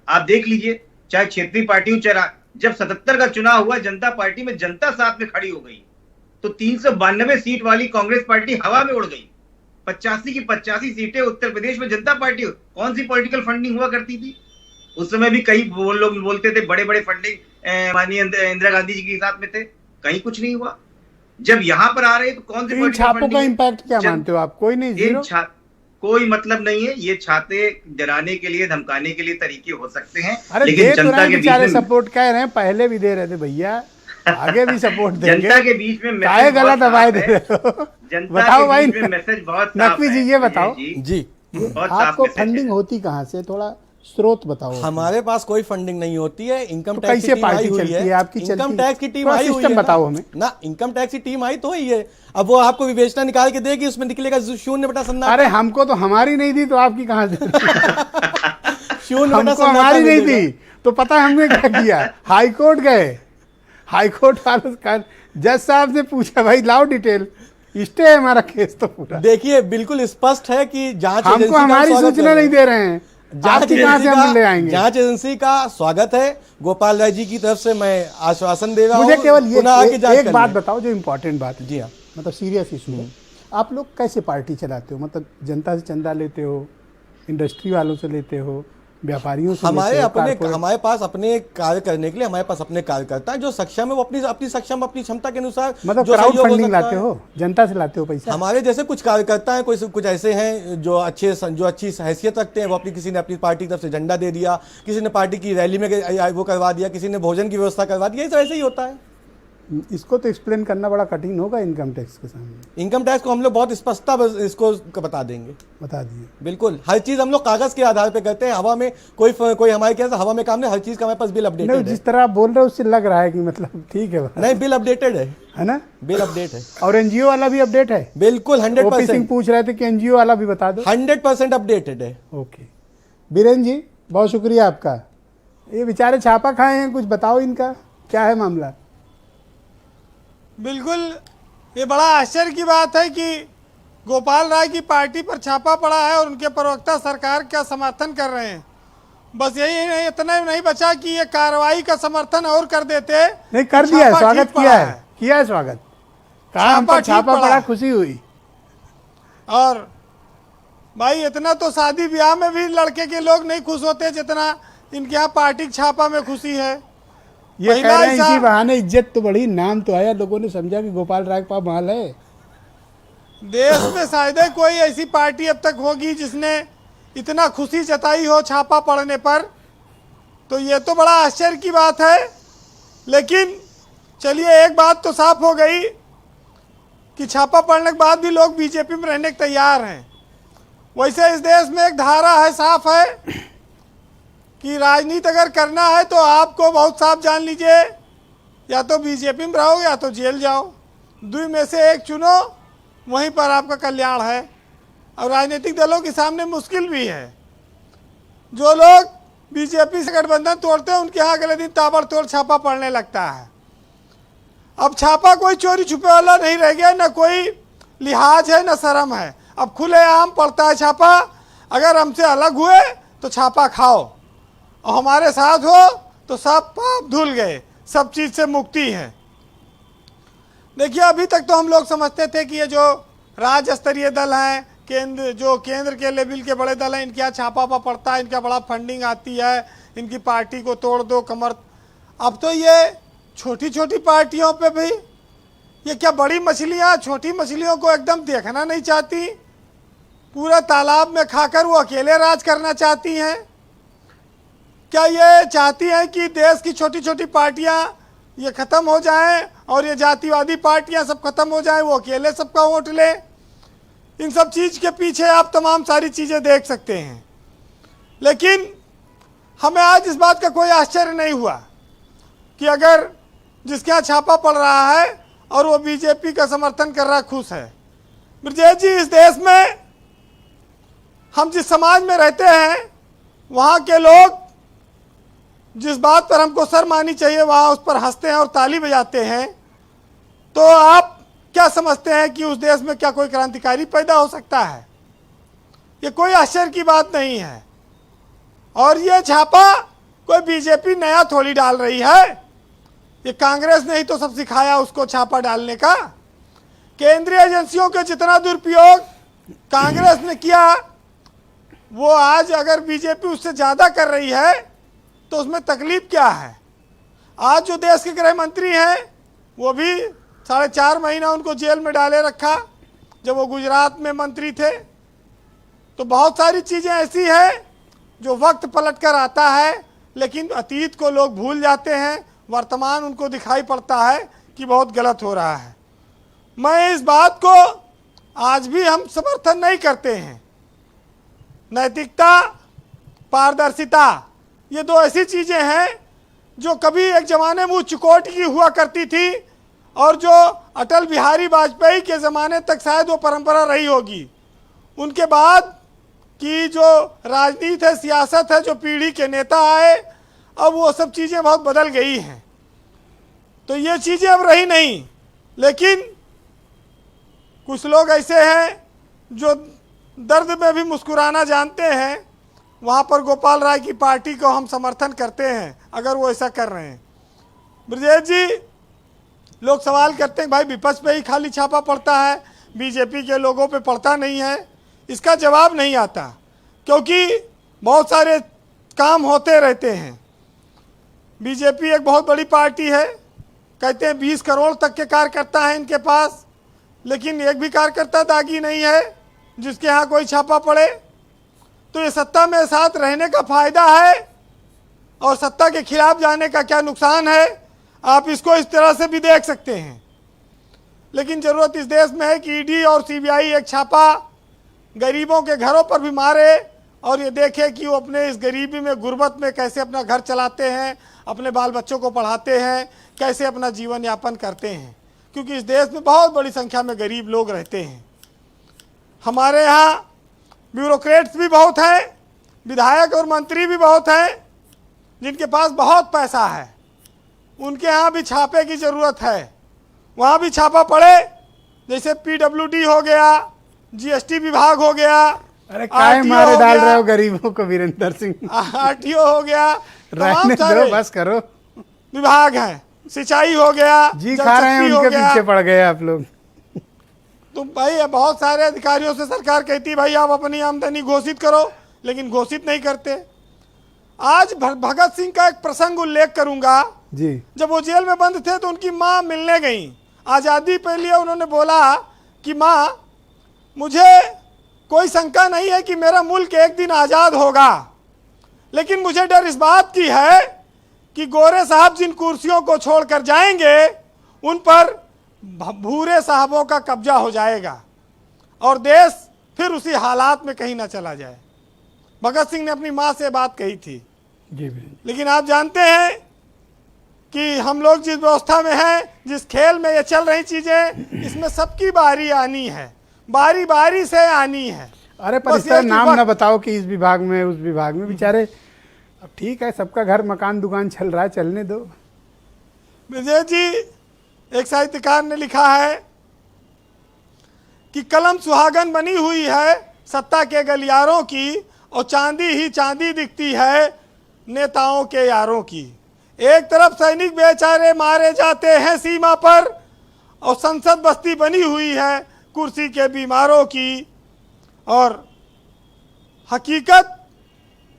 आप देख लीजिए, चाहे क्षेत्रीय पार्टियों, चाहे जब 77 का चुनाव हुआ जनता पार्टी में जनता साथ में खड़ी हो गई तो 392 सीट वाली कांग्रेस पार्टी हवा में उड़ गई। 85 की 85 सीटें उत्तर प्रदेश में जनता पार्टी, कौन सी पॉलिटिकल फंडिंग हुआ करती थी उस समय भी? कई वो लोग बोलते थे बड़े बड़े फंडिंग माननीय इंदिरा गांधी जी के साथ में थे, कहीं कुछ नहीं हुआ। जब यहां पर आ रहे तो कौन सी इन छापों का इम्पैक्ट क्या मानते हो आप? कोई नहीं, जीरो? कोई मतलब नहीं है। ये छाते डराने के लिए, धमकाने के लिए तरीके हो सकते हैं, अरे लेकिन जनता के बीच बेचारे में सपोर्ट कह रहे हैं, पहले भी दे रहे थे भैया, आगे भी सपोर्ट देंगे। जनता के बीच में काहे गलत आवाज दे रहे हो? बताओ भाई, मैसेज बहुत नकवी जी ये बताओ जी, बहुत साफ आपको मैसेज है। फंडिंग होती कहाँ से, थोड़ा स्रोत बताओ। हमारे पास कोई फंडिंग नहीं होती है। इनकम तो टैक्स की कैसे टीम पार्टी आई हुई चलती है आपकी? इनकम टैक्स की टीम थोड़ा आई हुई सिस्टम है बताओ हमें ना। इनकम टैक्स की टीम आई तो हुई है, अब वो आपको विवेचना निकाल के देगी, उसमें निकलेगा 0/97। अरे हमको तो हमारी नहीं दी तो आपकी कहाँ से? 0/97 हमको हमारी नहीं दी तो पता है हमने क्या किया, हाईकोर्ट गए, हाईकोर्ट वालों का जज साहब से पूछा भाई लाओ डिटेल, स्टे है हमारा केस तो पूरा। देखिए बिल्कुल स्पष्ट है कि जांच एजेंसी हमको का हमारी स्वागत सूचना नहीं दे रहे हैं, जांच कहाँ से हम ले आएंगे? जांच एजेंसी का स्वागत है। गोपाल राय जी की तरफ से मैं आश्वासन दे रहा हूं, मुझे केवल पुनः आके जांच एक कर बात लें। बताओ जो इम्पोर्टेंट बात है, जी हाँ, मतलब सीरियस इशू है। आप लोग कैसे पार्टी चलाते हो? मतलब जनता से चंदा लेते हो, इंडस्ट्री वालों से लेते हो, व्यापारियों से हमारे लेके अपने कारपोरेट- हमारे पास अपने कार्य करने के लिए हमारे पास अपने कार्यकर्ता हैं जो सक्षम है, वो अपनी सक्षम अपनी क्षमता के अनुसार मतलब जो क्राउड सहयोग हो फंडिंग सकता लाते है। हो, जनता से लाते हो पैसा। हमारे जैसे कुछ कार्यकर्ता हैं, कुछ ऐसे हैं जो अच्छी हैसियत रखते हैं, वो किसी ने अपनी पार्टी की तरफ से झंडा दे दिया, किसी ने पार्टी की रैली में वो करवा दिया, किसी ने भोजन की व्यवस्था करवा दी, ये तो ऐसे ही होता है। इसको तो एक्सप्लेन करना बड़ा कठिन होगा इनकम टैक्स के सामने। इनकम टैक्स को हम लोग बहुत स्पष्टता इसको बता देंगे, बता दिए। बिल्कुल हर चीज हम लोग कागज के आधार पे करते हैं, हवा में कोई हमारे क्या हवा में काम नहीं, हर चीज का हमारे पास बिल नहीं, अपडेटेड है। जिस तरह आप बोल रहे हो उससे लग रहा है कि मतलब ठीक है नहीं, बिल अपडेटेड है ना? बिल अपडेट है, और एनजीओ वाला भी अपडेट है? बिल्कुल ओपी सिंह 100% पूछ रहे थे कि एनजीओ वाला भी बता दो। 100% अपडेटेड है। ओके बीरेन जी, बहुत शुक्रिया आपका। ये बेचारे छापा खाए हैं, कुछ बताओ इनका क्या है मामला? बिल्कुल, ये बड़ा आश्चर्य की बात है कि गोपाल राय की पार्टी पर छापा पड़ा है और उनके प्रवक्ता सरकार का समर्थन कर रहे हैं। बस यही नहीं, इतना नहीं बचा कि ये कार्रवाई का समर्थन और कर देते। नहीं, कर दिया है, छापा स्वागत ठीक किया पड़ा है, किया है स्वागत। कहा हम पर ठीक छापा पड़ा पड़ा, है। खुशी हुई। और भाई इतना तो शादी ब्याह में भी लड़के के लोग नहीं खुश होते जितना इनके यहाँ पार्टी के छापा में खुशी है। ये कह महिला रहे हैं ऐसा- इसी बहाने इज्जत तो बढ़ी, नाम तो आया, लोगों ने समझा कि गोपाल राय का माल है। देश में शायद ही कोई ऐसी पार्टी अब तक होगी जिसने इतना खुशी जताई हो छापा पड़ने पर, तो ये तो बड़ा आश्चर्य की बात है। लेकिन चलिए, एक बात तो साफ हो गई कि छापा पड़ने के बाद भी लोग बीजेपी में रहने के तैयार हैं। वैसे इस देश में एक धारा है, साफ है कि राजनीति अगर करना है तो आपको बहुत साफ जान लीजिए, या तो बीजेपी में रहोगे या तो जेल जाओ, दो में से एक चुनो, वहीं पर आपका कल्याण है। और राजनीतिक दलों के सामने मुश्किल भी है। जो लोग बीजेपी से गठबंधन तोड़ते हैं उनके यहाँ अगले दिन ताबड़तोड़ छापा पड़ने लगता है। अब छापा कोई चोरी छुपे वाला नहीं रह गया, न कोई लिहाज है न शर्म है, अब खुलेआम पड़ता है छापा। अगर हमसे अलग हुए तो छापा खाओ, और हमारे साथ हो तो सब पाप धुल गए, सब चीज से मुक्ति है। देखिए, अभी तक तो हम लोग समझते थे कि ये जो राज्य स्तरीय दल हैं, केंद्र के लेवल के बड़े दल हैं, इनके यहाँ छापा पड़ता है, इनका बड़ा फंडिंग आती है, इनकी पार्टी को तोड़ दो कमर। अब तो ये छोटी छोटी पार्टियों पे भी, ये क्या बड़ी मछलियाँ छोटी मछलियों को एकदम देखना नहीं चाहती, पूरा तालाब में खाकर वो अकेले राज करना चाहती हैं। क्या ये चाहती हैं कि देश की छोटी छोटी पार्टियां ये खत्म हो जाएं और ये जातिवादी पार्टियां सब खत्म हो जाएं, वो अकेले सबका वोट ले? इन सब चीज के पीछे आप तमाम सारी चीजें देख सकते हैं। लेकिन हमें आज इस बात का कोई आश्चर्य नहीं हुआ कि अगर जिसके यहाँ छापा पड़ रहा है और वो बीजेपी का समर्थन कर रहा खुश है। ब्रजेश जी, इस देश में हम जिस समाज में रहते हैं वहाँ के लोग जिस बात पर हमको शर्म आनी चाहिए वहाँ उस पर हंसते हैं और ताली बजाते हैं। तो आप क्या समझते हैं कि उस देश में क्या कोई क्रांतिकारी पैदा हो सकता है? ये कोई आश्चर्य की बात नहीं है। और ये छापा कोई बीजेपी नया थोड़ी डाल रही है, ये कांग्रेस ने ही तो सब सिखाया उसको छापा डालने का। केंद्रीय एजेंसियों के जितना दुरुपयोग कांग्रेस ने किया, वो आज अगर बीजेपी उससे ज़्यादा कर रही है तो उसमें तकलीफ क्या है? आज जो देश के गृह मंत्री हैं वो भी 4.5 महीना उनको जेल में डाले रखा जब वो गुजरात में मंत्री थे। तो बहुत सारी चीज़ें ऐसी हैं जो वक्त पलट कर आता है, लेकिन अतीत को लोग भूल जाते हैं, वर्तमान उनको दिखाई पड़ता है कि बहुत गलत हो रहा है। मैं इस बात को आज भी हम समर्थन नहीं करते हैं। नैतिकता, पारदर्शिता, ये दो ऐसी चीज़ें हैं जो कभी एक ज़माने में उच्च कोटि की हुआ करती थी और जो अटल बिहारी वाजपेयी के ज़माने तक शायद वो परंपरा रही होगी। उनके बाद की जो राजनीति है, सियासत है, जो पीढ़ी के नेता आए, अब वो सब चीज़ें बहुत बदल गई हैं। तो ये चीज़ें अब रही नहीं। लेकिन कुछ लोग ऐसे हैं जो दर्द में भी मुस्कुराना जानते हैं। वहाँ पर गोपाल राय की पार्टी को हम समर्थन करते हैं अगर वो ऐसा कर रहे हैं। ब्रजेश जी, लोग सवाल करते हैं भाई विपक्ष पे ही खाली छापा पड़ता है, बीजेपी के लोगों पे पड़ता नहीं है। इसका जवाब नहीं आता, क्योंकि बहुत सारे काम होते रहते हैं। बीजेपी एक बहुत बड़ी पार्टी है, कहते हैं 20 करोड़ तक के कार्यकर्ता हैं इनके पास, लेकिन एक भी कार्यकर्ता दागी नहीं है जिसके यहाँ कोई छापा पड़े। तो ये सत्ता में साथ रहने का फायदा है और सत्ता के खिलाफ जाने का क्या नुकसान है, आप इसको इस तरह से भी देख सकते हैं। लेकिन जरूरत इस देश में है कि ईडी और सीबीआई एक छापा गरीबों के घरों पर भी मारे और ये देखे कि वो अपने इस गरीबी में, गुर्बत में कैसे अपना घर चलाते हैं, अपने बाल बच्चों को पढ़ाते हैं, कैसे अपना जीवन यापन करते हैं, क्योंकि इस देश में बहुत बड़ी संख्या में गरीब लोग रहते हैं। हमारे यहाँ ब्यूरोक्रेट्स भी बहुत हैं, विधायक और मंत्री भी बहुत हैं जिनके पास बहुत पैसा है, उनके यहाँ भी छापे की ज़रूरत है, वहाँ भी छापा पड़े। जैसे PWD हो गया, GST विभाग हो गया, अरे काय RTO मारे हो डाल गया, रहे हो गरीबों को वीरेंद्र सिंह, RTO हो गया, तमाम रहने सारे दो, बस करो। विभाग हैं, सिंचाई हो गया, जी खा रहे हैं, जलशक्ति हो उनके गया। पीछे पड़ गए आप लोग। तो भाई बहुत सारे अधिकारियों से सरकार कहती है भाई आप अपनी आमदनी घोषित करो, लेकिन घोषित नहीं करते। आज भगत सिंह का एक प्रसंग उल्लेख करूंगा जी। जब वो जेल में बंद थे तो उनकी माँ मिलने गई, आज़ादी पे लिए उन्होंने बोला कि माँ मुझे कोई शंका नहीं है कि मेरा मुल्क एक दिन आज़ाद होगा, लेकिन मुझे डर इस बात की है कि गोरे साहब जिन कुर्सियों को छोड़कर जाएंगे उन पर भूरे साहबों का कब्जा हो जाएगा और देश फिर उसी हालात में कहीं ना चला जाए। भगत सिंह ने अपनी माँ से बात कही थी। जी। लेकिन आप जानते हैं कि हम लोग जिस व्यवस्था में हैं, जिस खेल में ये चल रही चीजें, इसमें सबकी बारी आनी है, बारी बारी से आनी है। अरे पर बस इस तरह ये कि नाम वक्त- ना बताओ कि इस विभाग में, उस विभाग में, बेचारे अब ठीक है, सबका घर मकान दुकान चल रहा है, चलने दो। विजय जी, एक साहित्यकार ने लिखा है कि कलम सुहागन बनी हुई है सत्ता के गलियारों की, और चांदी ही चांदी दिखती है नेताओं के यारों की। एक तरफ सैनिक बेचारे मारे जाते हैं सीमा पर, और संसद बस्ती बनी हुई है कुर्सी के बीमारों की। और हकीकत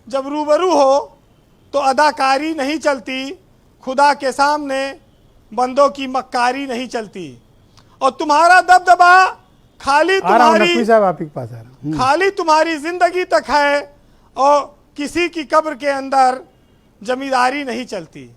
जब रूबरू हो तो अदाकारी नहीं चलती, खुदा के सामने बंदों की मक्कारी नहीं चलती। और तुम्हारा दबदबा खाली आ रहा हूँ तुम्हारी नकवी साहब, आप ही के पास आ रहा हूँ। खाली तुम्हारी जिंदगी तक है, और किसी की कब्र के अंदर जमींदारी नहीं चलती।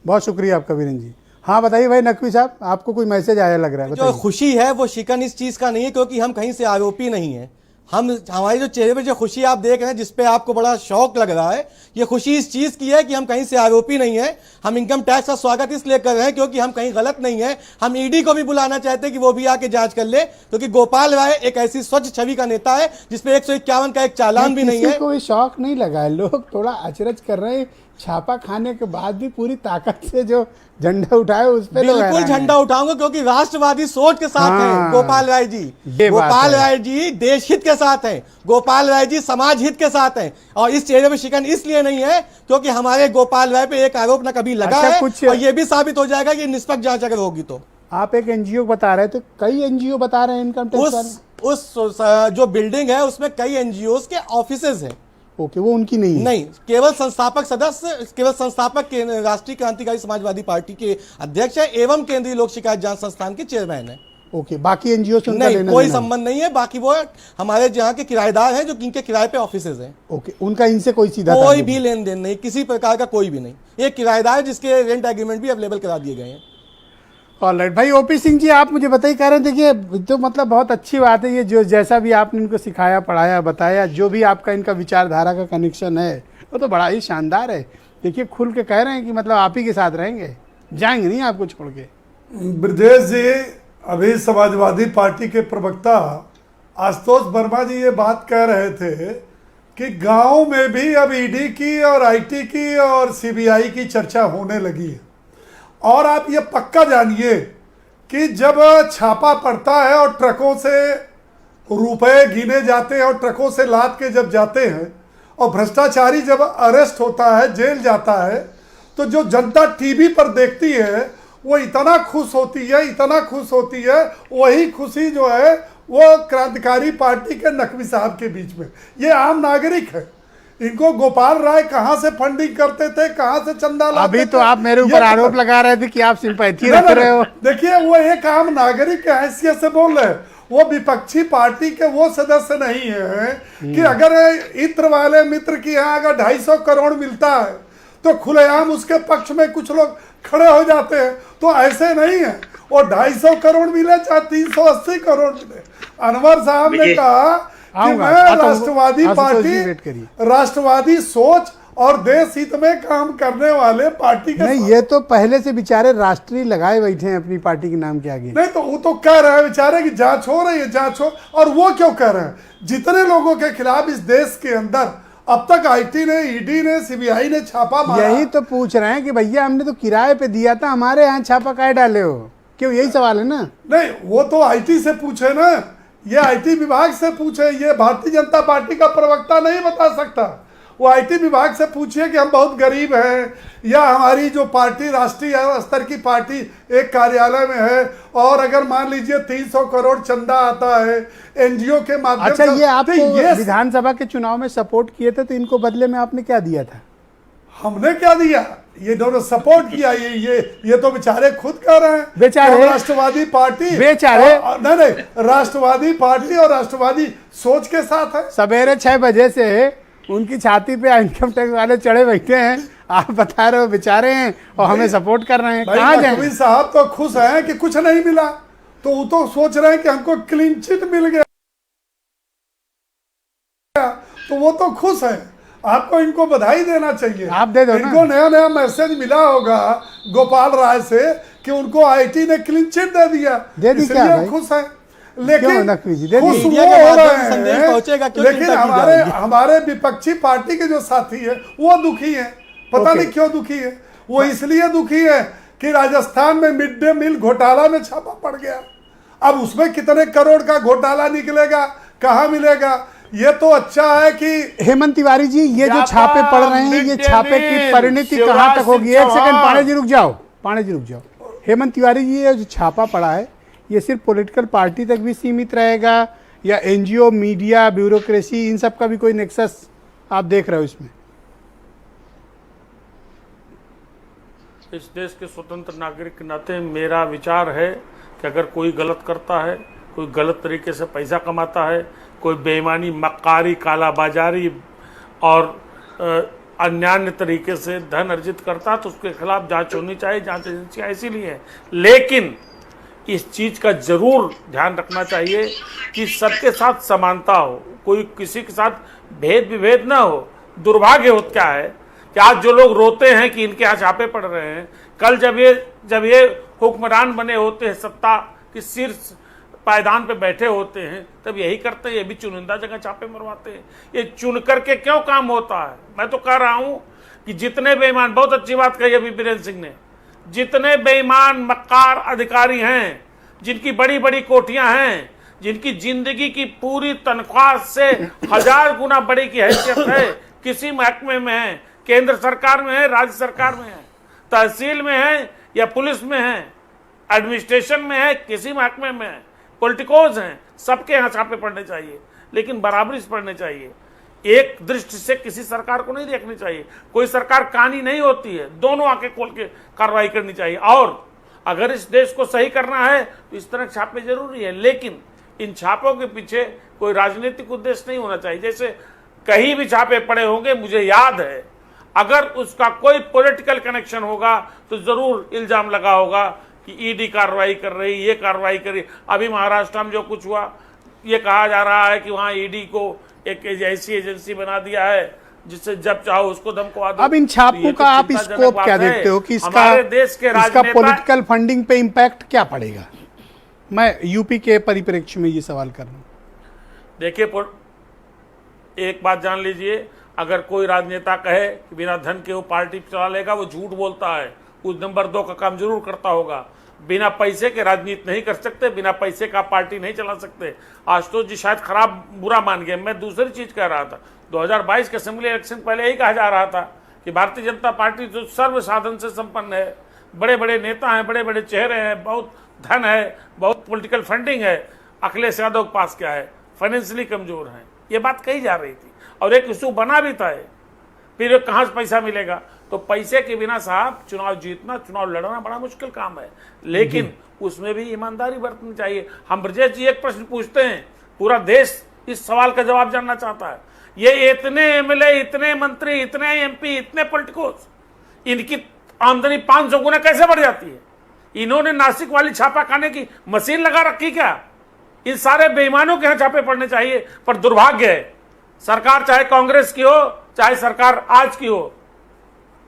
बहुत शुक्रिया आपका वीरेंद्र जी। हाँ बताइए भाई नकवी साहब, आपको कोई मैसेज आया लग रहा है, जो बताइए। खुशी है वो शिकन इस चीज का नहीं है, क्योंकि हम कहीं से आरोपी नहीं है। हमारी जो चेहरे पे जो खुशी आप देख रहे हैं, जिसपे आपको बड़ा शौक लग रहा है, ये खुशी इस चीज की है कि हम कहीं से आरोपी नहीं है। हम इनकम टैक्स का स्वागत इसलिए कर रहे हैं क्योंकि हम कहीं गलत नहीं है। हम ईडी को भी बुलाना चाहते हैं कि वो भी आके जांच कर ले, क्योंकि गोपाल राय एक ऐसी स्वच्छ छवि का नेता है जिसपे 151 का एक चालान भी नहीं किसी है। को भी शौक नहीं लगा है, लोग थोड़ा अचरज कर रहे हैं। छापा खाने के बाद भी पूरी ताकत से जो झंडा उठाए उस पे लोग बिल्कुल हैरान हैं। झंडा उठाऊंगा, क्योंकि राष्ट्रवादी सोच के साथ हाँ, हैं गोपाल राय जी। ये बात गोपाल है। राय जी देश हित के साथ हैं, गोपाल राय जी समाज हित के साथ हैं। और इस चेहरे पे शिकन इसलिए नहीं है क्योंकि हमारे गोपाल राय पे एक आरोप न कभी लगा अच्छा, है, कुछ- और ये भी साबित हो जाएगा कि निष्पक्ष जांच अगर होगी तो। आप एक एनजीओ बता रहे थे, कई एनजीओ बता रहे हैं इनकम टैक्स वाले। उस जो बिल्डिंग है उसमें कई एनजीओ के ऑफिसेज हैं। ओके, वो उनकी नहीं है। नहीं, केवल संस्थापक सदस्य, केवल संस्थापक राष्ट्रीय क्रांतिकारी समाजवादी पार्टी के अध्यक्ष है एवं केंद्रीय लोक शिकायत जांच संस्थान के चेयरमैन है। ओके, बाकी एनजीओ से उनका नहीं, लेना कोई देना संबंध नहीं है। बाकी वो हमारे यहाँ के किराएदार हैं जो इनके किराए पे ऑफिसेज हैं। ओके, उनका इनसे कोई सीधा कोई ताल्लुक भी नहीं। लेन देन नहीं, किसी प्रकार का कोई भी नहीं। एक किराएदार है जिसके रेंट एग्रीमेंट भी अवेलेबल करा दिए गए हैं। ऑलराइट भाई, ओपी सिंह जी, आप मुझे बताइए, कह रहे हैं देखिए तो मतलब बहुत अच्छी बात है ये, जो जैसा भी आपने इनको सिखाया, पढ़ाया, बताया, जो भी आपका इनका विचारधारा का कनेक्शन है वो तो बड़ा ही शानदार है। देखिए खुल के कह रहे हैं कि मतलब आप ही के साथ रहेंगे, जाएंगे नहीं आपको छोड़ के। ब्रजेश जी, अभी समाजवादी पार्टी के प्रवक्ता आशुतोष वर्मा जी ये बात कह रहे थे कि गांव में भी अब ईडी की और आईटी की और सीबीआई की चर्चा होने लगी है। और आप ये पक्का जानिए कि जब छापा पड़ता है और ट्रकों से रुपए गिने जाते हैं और ट्रकों से लाद के जब जाते हैं और भ्रष्टाचारी जब अरेस्ट होता है, जेल जाता है, तो जो जनता टीवी पर देखती है वो इतना खुश होती है, इतना खुश होती है। वही खुशी जो है वो क्रांतिकारी पार्टी के नकवी साहब के बीच में, ये आम नागरिक है। इनको गोपाल राय कहां से फंडिंग करते थे, कहां से चंदा लाते अभी तो थे? आप मेरे ये ऊपर तो- आरोप लगा रहे थे कि आप सिंपैथी ना, रख ना, रहे हो। देखिए वो एक आम नागरिक के हैसियत से बोल रहे हैं, वो विपक्षी पार्टी के वो सदस्य नहीं है कि अगर इत्र वाले मित्र की यहाँ अगर 250 करोड़ मिलता है तो खुलेआम उसके पक्ष में कुछ लोग खड़े हो जाते हैं। तो ऐसे नहीं है, वो 250 करोड़ मिले चाहे 380 करोड़ मिले। अनवर साहब ने विजय, कहा कि आऊंगा। मैं राष्ट्रवादी आशुतोष जी, वेट पार्टी, करिए। राष्ट्रवादी सोच और देश हित में काम करने वाले पार्टी के नहीं, ये तो पहले से बेचारे राष्ट्रीय लगाए बैठे हैं अपनी पार्टी के नाम के आगे। नहीं तो वो तो कह रहे हैं बेचारे कि जांच हो रही है, जांच हो। और वो क्यों कह रहे हैं? जितने लोगों के खिलाफ इस देश के अंदर अब तक आईटी ने, ईडी ने, सीबीआई ने छापा मारा, यही तो पूछ रहे हैं कि भैया हमने तो किराए पे दिया था, हमारे यहाँ छापा काहे डाले हो? क्यों, यही सवाल है ना। नहीं वो तो आईटी से पूछे ना, ये आईटी विभाग से पूछे। ये भारतीय जनता पार्टी का प्रवक्ता नहीं बता सकता। वो आईटी विभाग से पूछिए कि हम बहुत गरीब हैं, या हमारी जो पार्टी राष्ट्रीय स्तर की पार्टी एक कार्यालय में है, और अगर मान लीजिए 300 करोड़ चंदा आता है एनजीओ के माध्यम अच्छा, से। ये आप तो तो विधानसभा के चुनाव में सपोर्ट किए थे, तो इनको बदले में आपने क्या दिया था? हमने क्या दिया? ये दोनों सपोर्ट किया। ये तो बेचारे खुद कर रहे हैं। बेचारे? तो राष्ट्रवादी पार्टी बेचारे? नहीं, राष्ट्रवादी पार्टी और राष्ट्रवादी सोच के साथ है। सवेरे 6 बजे से उनकी छाती पे इनकम टैक्स वाले चढ़े बैठे हैं, आप बता रहे हो बेचारे हैं और हमें सपोर्ट कर रहे हैं। भाई कहाँ नकवी जाए? साहब तो खुश हैं कि कुछ नहीं मिला, तो वो तो सोच रहे हैं कि हमको क्लीन चिट मिल गया, तो वो तो खुश है। आपको इनको बधाई देना चाहिए। आप दे दो ना। इनको नया नया मैसेज मिला होगा गोपाल राय से कि उनको आईटी ने क्लीन चिट दे दिया, दे दी क्या इसलिए भाई? खुश है। क्यों लेकिन नकवी जी, दे दी? खुश वो मीडिया के हो माध्यम रहे से संदेश हैं, पहुंचेगा, क्यों लेकिन चिंता की जा हमारे रही है? हमारे विपक्षी पार्टी के जो साथी है वो दुखी है। पता ओके। नहीं क्यों दुखी है। वो इसलिए दुखी है कि राजस्थान में मिड डे मील घोटाला में छापा पड़ गया। अब उसमें कितने करोड़ का घोटाला निकलेगा, कहाँ मिलेगा? ये तो अच्छा है कि हेमंत तिवारी जी, ये जो छापे पड़ रहे हैं, ये छापे की परिणति कहाँ तक होगी? एक सेकंड पांडे जी रुक जाओ, पांडे जी रुक जाओ। हेमंत तिवारी जी, ये जो छापा पड़ा है, ये सिर्फ पॉलिटिकल पार्टी तक भी सीमित रहेगा या एनजीओ, मीडिया, ब्यूरोक्रेसी, इन सब का भी कोई नेक्सस आप देख रहे हो इसमें? इस देश के स्वतंत्र नागरिक के नाते मेरा विचार है कि अगर कोई गलत करता है, कोई गलत तरीके से पैसा कमाता है, कोई बेईमानी, मक्कारी, कालाबाजारी और अन्यान्य तरीके से धन अर्जित करता है, तो उसके खिलाफ जांच होनी चाहिए। जांच एजेंसियां इसीलिए है। लेकिन इस चीज़ का जरूर ध्यान रखना चाहिए कि सबके साथ समानता हो, कोई किसी के साथ भेद विभेद ना हो। दुर्भाग्य होता क्या है कि आज जो लोग रोते हैं कि इनके यहाँ छापे पड़ रहे हैं, कल जब ये हुक्मरान बने होते हैं, सत्ता की शीर्ष पायदान पे बैठे होते हैं, तब यही करते हैं। ये भी चुनिंदा जगह छापे मरवाते हैं। ये चुन करके क्यों काम होता है? मैं तो कह रहा हूं कि जितने बेईमान, बहुत अच्छी बात कही अभी बीरेंद्र सिंह ने, जितने बेईमान मक्कार अधिकारी हैं, जिनकी बड़ी बड़ी कोठियां हैं, जिनकी जिंदगी की पूरी तनख्वाह से 1000 गुना बड़ी की हैसियत है, किसी महकमे में है, केंद्र सरकार में है, राज्य सरकार में है, तहसील में है या पुलिस में है, एडमिनिस्ट्रेशन में है, किसी महकमे में है, पॉलिटिकोज हैं, सबके यहाँ छापे पड़ने चाहिए, लेकिन बराबरी से पड़ने चाहिए। एक दृष्टि से किसी सरकार को नहीं देखनी चाहिए। कोई सरकार कानी नहीं होती है, दोनों आंखें खोल के कार्रवाई करनी चाहिए। और अगर इस देश को सही करना है तो इस तरह छापे जरूरी है, लेकिन इन छापों के पीछे कोई राजनीतिक उद्देश्य नहीं होना चाहिए। जैसे कहीं भी छापे पड़े होंगे, मुझे याद है, अगर उसका कोई पॉलिटिकल कनेक्शन होगा तो जरूर इल्जाम लगा होगा कि ईडी कार्रवाई कर रही, ये कार्रवाई कर रही। अभी महाराष्ट्र में जो कुछ हुआ, ये कहा जा रहा है कि वहाँ ईडी को एक ऐसी एजेंसी बना दिया है जिससे जब चाहो उसको धमकवा दो। अब इन छापों का आप स्कोप क्या देखते हो कि इसका पॉलिटिकल फंडिंग पे इम्पैक्ट क्या पड़ेगा? मैं यूपी के परिप्रेक्ष्य में ये सवाल कर रहा हूँ। देखिए, एक बात जान लीजिए, अगर कोई राजनेता कहे कि बिना धन के वो पार्टी चला लेगा, वो झूठ बोलता है। उस नंबर 2 का काम जरूर करता होगा। बिना पैसे के राजनीति नहीं कर सकते, बिना पैसे का पार्टी नहीं चला सकते। आशुतोष जी शायद खराब बुरा मान गए, मैं दूसरी चीज कह रहा था। 2022 के असेंबली इलेक्शन पहले यही कहा जा रहा था कि भारतीय जनता पार्टी जो सर्व साधन से संपन्न है, बड़े बड़े नेता हैं, बड़े बड़े चेहरे हैं, बहुत धन है, बहुत पॉलिटिकल फंडिंग है, अखिलेश यादव के पास क्या है, फाइनेंशियली कमजोर है, ये बात कही जा रही थी। और एक इशू बना भी था, फिर कहाँ से पैसा मिलेगा? तो पैसे के बिना साहब चुनाव जीतना, चुनाव लड़ना बड़ा मुश्किल काम है, लेकिन उसमें भी ईमानदारी बरतनी चाहिए। हम ब्रजेश जी एक प्रश्न पूछते हैं, पूरा देश इस सवाल का जवाब जानना चाहता है, ये इतने एमएलए, इतने मंत्री, इतने एमपी, इतने पॉलिटिकोस, इनकी आमदनी 500 गुना कैसे बढ़ जाती है? इन्होंने नासिक वाली छापा खाने की मशीन लगा रखी क्या? इन सारे बेईमानों के यहाँ छापे पड़ने चाहिए। पर दुर्भाग्य है, सरकार चाहे कांग्रेस की हो, चाहे सरकार आज की हो,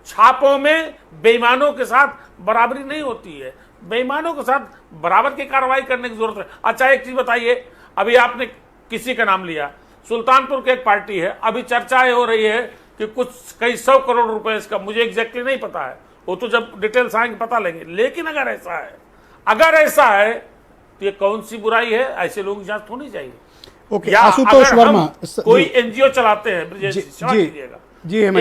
छापों में बेईमानों के साथ बराबरी नहीं होती है। बेईमानों के साथ बराबर की कार्रवाई करने की जरूरत है। अच्छा एक चीज बताइए, अभी आपने किसी का नाम लिया, सुल्तानपुर की एक पार्टी है, अभी चर्चाएं हो रही है कि कुछ कई 100 करोड़ रुपए इसका, मुझे एग्जैक्टली नहीं पता है, वो तो जब डिटेल्स आएंगे पता लेंगे। लेकिन अगर ऐसा है तो ये कौन सी बुराई है? ऐसे लोगों की जांच होनी चाहिए। ओके, या आशुतोष अगर वर्मा, हम कोई एनजीओ चलाते हैं, ब्रजेश जी, क्षमा कीजिएगा,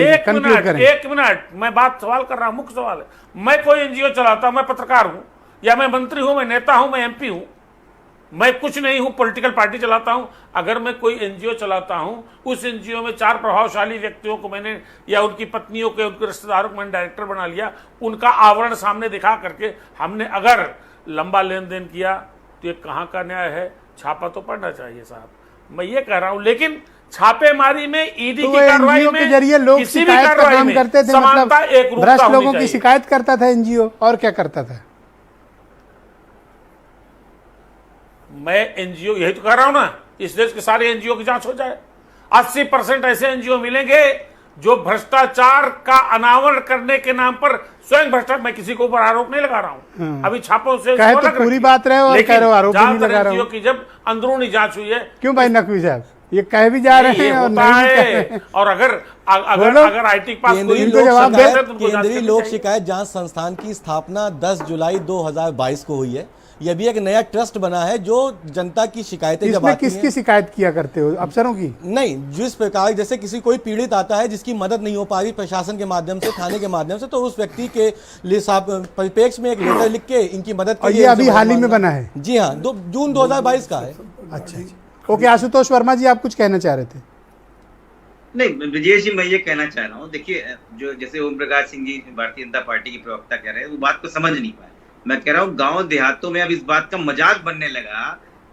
एक मिनट, मैं बात सवाल कर रहा हूं, मुख्य सवाल है। मैं कोई एनजीओ चलाता हूं, मैं पत्रकार हूं, या मैं मंत्री हूं, मैं नेता हूं, मैं एमपी हूं, मैं कुछ नहीं हूं, पॉलिटिकल पार्टी चलाता हूं। अगर मैं कोई एनजीओ चलाता हूं, उस एनजीओ में 4 प्रभावशाली व्यक्तियों को मैंने, या उनकी पत्नियों के, उनके रिश्तेदारों को मैंने डायरेक्टर बना लिया, उनका आवरण सामने दिखा करके हमने अगर लंबा लेन देन किया, तो ये कहां का न्याय है? छापा तो पड़ना चाहिए साहब, मैं ये कह रहा हूं। लेकिन छापेमारी में, ईडी की कार्रवाई में, के जरिए लोग किसी भी शिकायत का कार्रवाई काम में करते थे, समानता, मतलब एकरूपता भ्रष्ट होनी लोगों की चाहिए। शिकायत करता था एनजीओ, और क्या करता था? मैं एनजीओ, यही तो कह रहा हूं ना, इस देश के सारे एनजीओ की जांच हो जाए। 80% ऐसे एनजीओ मिलेंगे जो भ्रष्टाचार का अनावरण करने के नाम पर स्वयं भ्रष्टाचार, मैं किसी के ऊपर आरोप नहीं लगा रहा हूं, अभी छापों से कहे तो पूरी बात रहे हो और कह रहे हो आरोप नहीं लगा रहा हूं। की जब अंदरूनी जांच हुई है, क्यों भाई नकवी साहब, ये कह भी जा रहे हैं और नहीं भी कह रहे हैं। और अगर आईटी के पास केंद्रीय लोक शिकायत जांच संस्थान की स्थापना 10 जुलाई 2022 को हुई है। यह भी एक नया ट्रस्ट बना है जो जनता की शिकायतें जब आती हैं। किसकी शिकायत किया करते हो? अफसरों की? नहीं, जिस प्रकार जैसे किसी कोई पीड़ित आता है जिसकी मदद नहीं हो पा रही प्रशासन के माध्यम से, थाने के माध्यम से, तो उस व्यक्ति के लिए परिप्रेक्ष्य में एक लेटर लिख के इनकी मदद और ये अभी हाल ही में बना है? जी हाँ, जून 2022 का है। अच्छा, ओके, आशुतोष वर्मा जी आप कुछ कहना चाह रहे थे? नहीं ब्रजेश जी, मैं ये कहना चाह रहा हूँ, देखिए जो जैसे ओम प्रकाश सिंह जी भारतीय जनता पार्टी के प्रवक्ता कह रहे हैं, वो बात को समझ नहीं पाए। मैं कह रहा हूँ गांव देहातों में अब इस बात का मजाक बनने लगा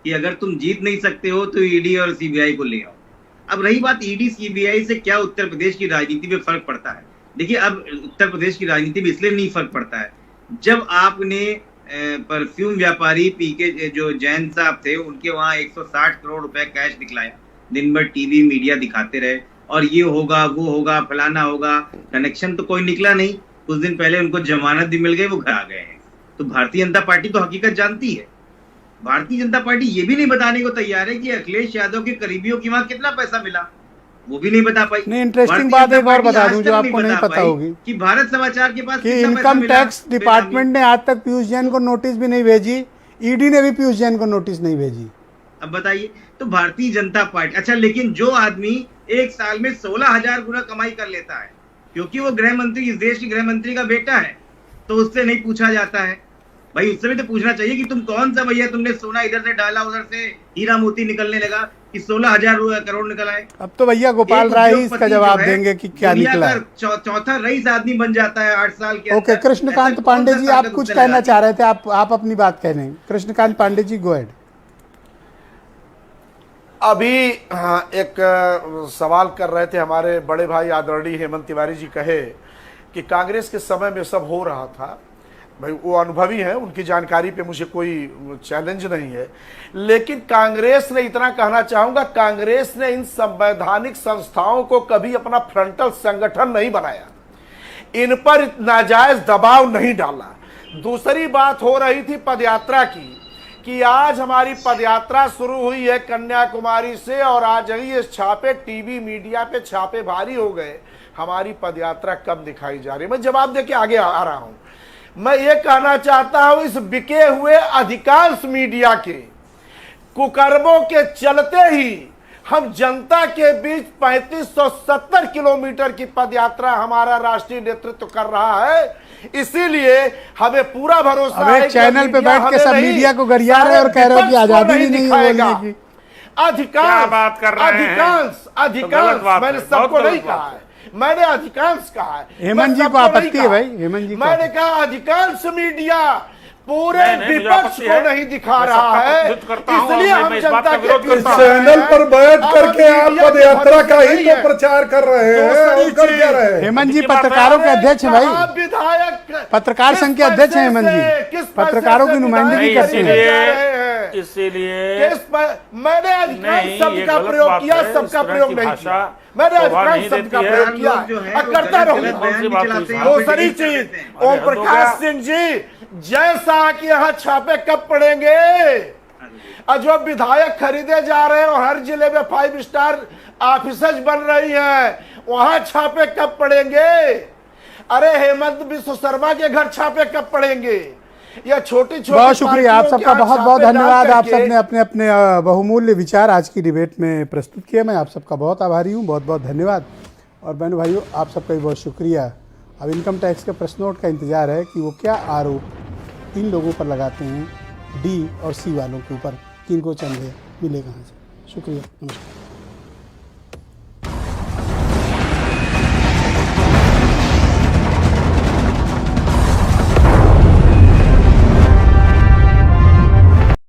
कि अगर तुम जीत नहीं सकते हो तो ईडी और सीबीआई को ले आओ। अब रही बात ईडी सीबीआई से क्या उत्तर प्रदेश की राजनीति में फर्क पड़ता है? देखिए, अब उत्तर प्रदेश की राजनीति में इसलिए नहीं फर्क पड़ता है, जब आपने परफ्यूम व्यापारी पीके जो जैन साहब थे, उनके वहां 160 करोड़ रुपए कैश निकलाया, दिन भर टीवी मीडिया दिखाते रहे और ये होगा, वो होगा, फलाना होगा, कनेक्शन तो कोई निकला नहीं। कुछ दिन पहले उनको जमानत भी मिल गई, वो घर आ गए हैं। तो भारतीय जनता पार्टी तो हकीकत जानती है। भारतीय जनता पार्टी ये भी नहीं बताने को तैयार है कि अखिलेश यादव के करीबियों की वहां कितना पैसा मिला, वो भी नहीं बता पाई। नहीं, इंटरेस्टिंग बात एक और बता दूं जो आपको नहीं पता होगी, कि भारत समाचार के पास कि इनकम टैक्स डिपार्टमेंट ने आज तक पीयूष जैन को नोटिस भी नहीं भेजी, ईडी ने भी पीयूष जैन को नोटिस नहीं भेजी। अब बताइए, तो भारतीय जनता पार्टी, अच्छा लेकिन जो आदमी एक साल में 16,000 गुना कमाई कर लेता है, क्योंकि वो गृह मंत्री, इस देश के गृह मंत्री का बेटा है, तो उससे नहीं पूछा जाता है? भाई उससे भी तो पूछना चाहिए कि तुम कौन सा भैया, तुमने सोना इधर से डाला, उधर से हीरा मोती निकलने लगा कि 16,000 करोड़ निकल आए। अब तो भैया गोपाल राय ही इसका जवाब देंगे कि क्या निकला है। चौथा रईस आदमी बन जाता है 8 साल के। ओके, कृष्णकांत पांडे जी आप कुछ कहना चाह रहे थे, आप अपनी बात कह रहे हैं। Krishnakant Pandey ji, go ahead. अभी एक सवाल कर रहे थे हमारे बड़े भाई आदरणीय हेमंत तिवारी जी, कहे कि कांग्रेस के समय में सब हो रहा था। भाई वो अनुभवी हैं, उनकी जानकारी पे मुझे कोई चैलेंज नहीं है, लेकिन कांग्रेस ने, इतना कहना चाहूंगा, कांग्रेस ने इन संवैधानिक संस्थाओं को कभी अपना फ्रंटल संगठन नहीं बनाया, इन पर नाजायज दबाव नहीं डाला। दूसरी बात हो रही थी पदयात्रा की, कि आज हमारी पदयात्रा शुरू हुई है कन्याकुमारी से और आज ही ये छापे टीवी मीडिया पे छापे भारी हो गए, हमारी पदयात्रा कब दिखाई जा रही है? मैं जवाब दे के आगे आ रहा हूं। मैं ये कहना चाहता हूं, इस बिके हुए अधिकांश मीडिया के कुकर्मों के चलते ही हम जनता के बीच 3570 किलोमीटर की पदयात्रा हमारा राष्ट्रीय नेतृत्व कर रहा है। इसीलिए हमें पूरा भरोसा है चैनल पे बैठ के सब मीडिया को गरिया रहे और कह रहे हो कि आजादी नहीं है बोलने की। क्या बात कर रहे हैं? अधिकांश मैंने सबको नहीं कहा है, मैंने अधिकांश कहा है। हेमंत जी को आपत्ति है भाई, हेमंत जी को मैंने कहा अधिकांश मीडिया पूरे नहीं, मुझे विपक्ष आपत्ति को है। नहीं दिखा मैं रहा सबका है, प्रतिनिधित्व करता हूं, इसलिए हम मैं इस बात जनता का के विरोध बीच करता हूं। चैनल पर बैठ करके आप मीडिया पद यात्रा का ही नहीं तो है। प्रचार कर रहे हैं और कर क्या रहे हैं? हेमंत जी की बात पत्रकारों के अध्यक्ष हैं भाई, कहा विधायक पत्रकार संघ के अध्यक्ष हैं हेमंत जी, पत्रकारों की नुमाइंदगी करते हैं। इसीलिए मैंने अधिकांश नहीं, शब्द ये का गलत प्रयोग बात किया, है। इस सबका तरह प्रयोग की नहीं भाषा किया। मैंने शोभा अधिकांश नहीं शब्द का देती है। प्रयोग किया लोग जो हैं और वो करता गलत रहूंगा। बयान भी बात चलाते हुई हैं, दूसरी विजिलेंस चीज, करते हैं। ओम हद हो प्रकाश गया। सिंह जी, जैसा कि यहाँ छापे कब पड़ेंगे, और जो विधायक खरीदे जा रहे हैं और हर जिले में 5 स्टार ऑफिसर्स बन रही हैं, वहां छापे कब पड़ेंगे? अरे हेमंत बिश्व शर्मा के घर छापे कब पड़ेंगे? या छोटी छोटी बहुत शुक्रिया आप सबका, बहुत बहुत धन्यवाद। आप सबने सबने अपने अपने बहुमूल्य विचार आज की डिबेट में प्रस्तुत किए। मैं आप सबका बहुत आभारी हूँ, बहुत बहुत धन्यवाद। और बहनों भाइयों, आप सबका भी बहुत शुक्रिया। अब इनकम टैक्स के प्रश्न नोट का इंतजार है कि वो क्या आरोप इन लोगों पर लगाते हैं, डी और सी वालों के ऊपर, किनको चंदे मिले कहाँ से। शुक्रिया, नमस्कार।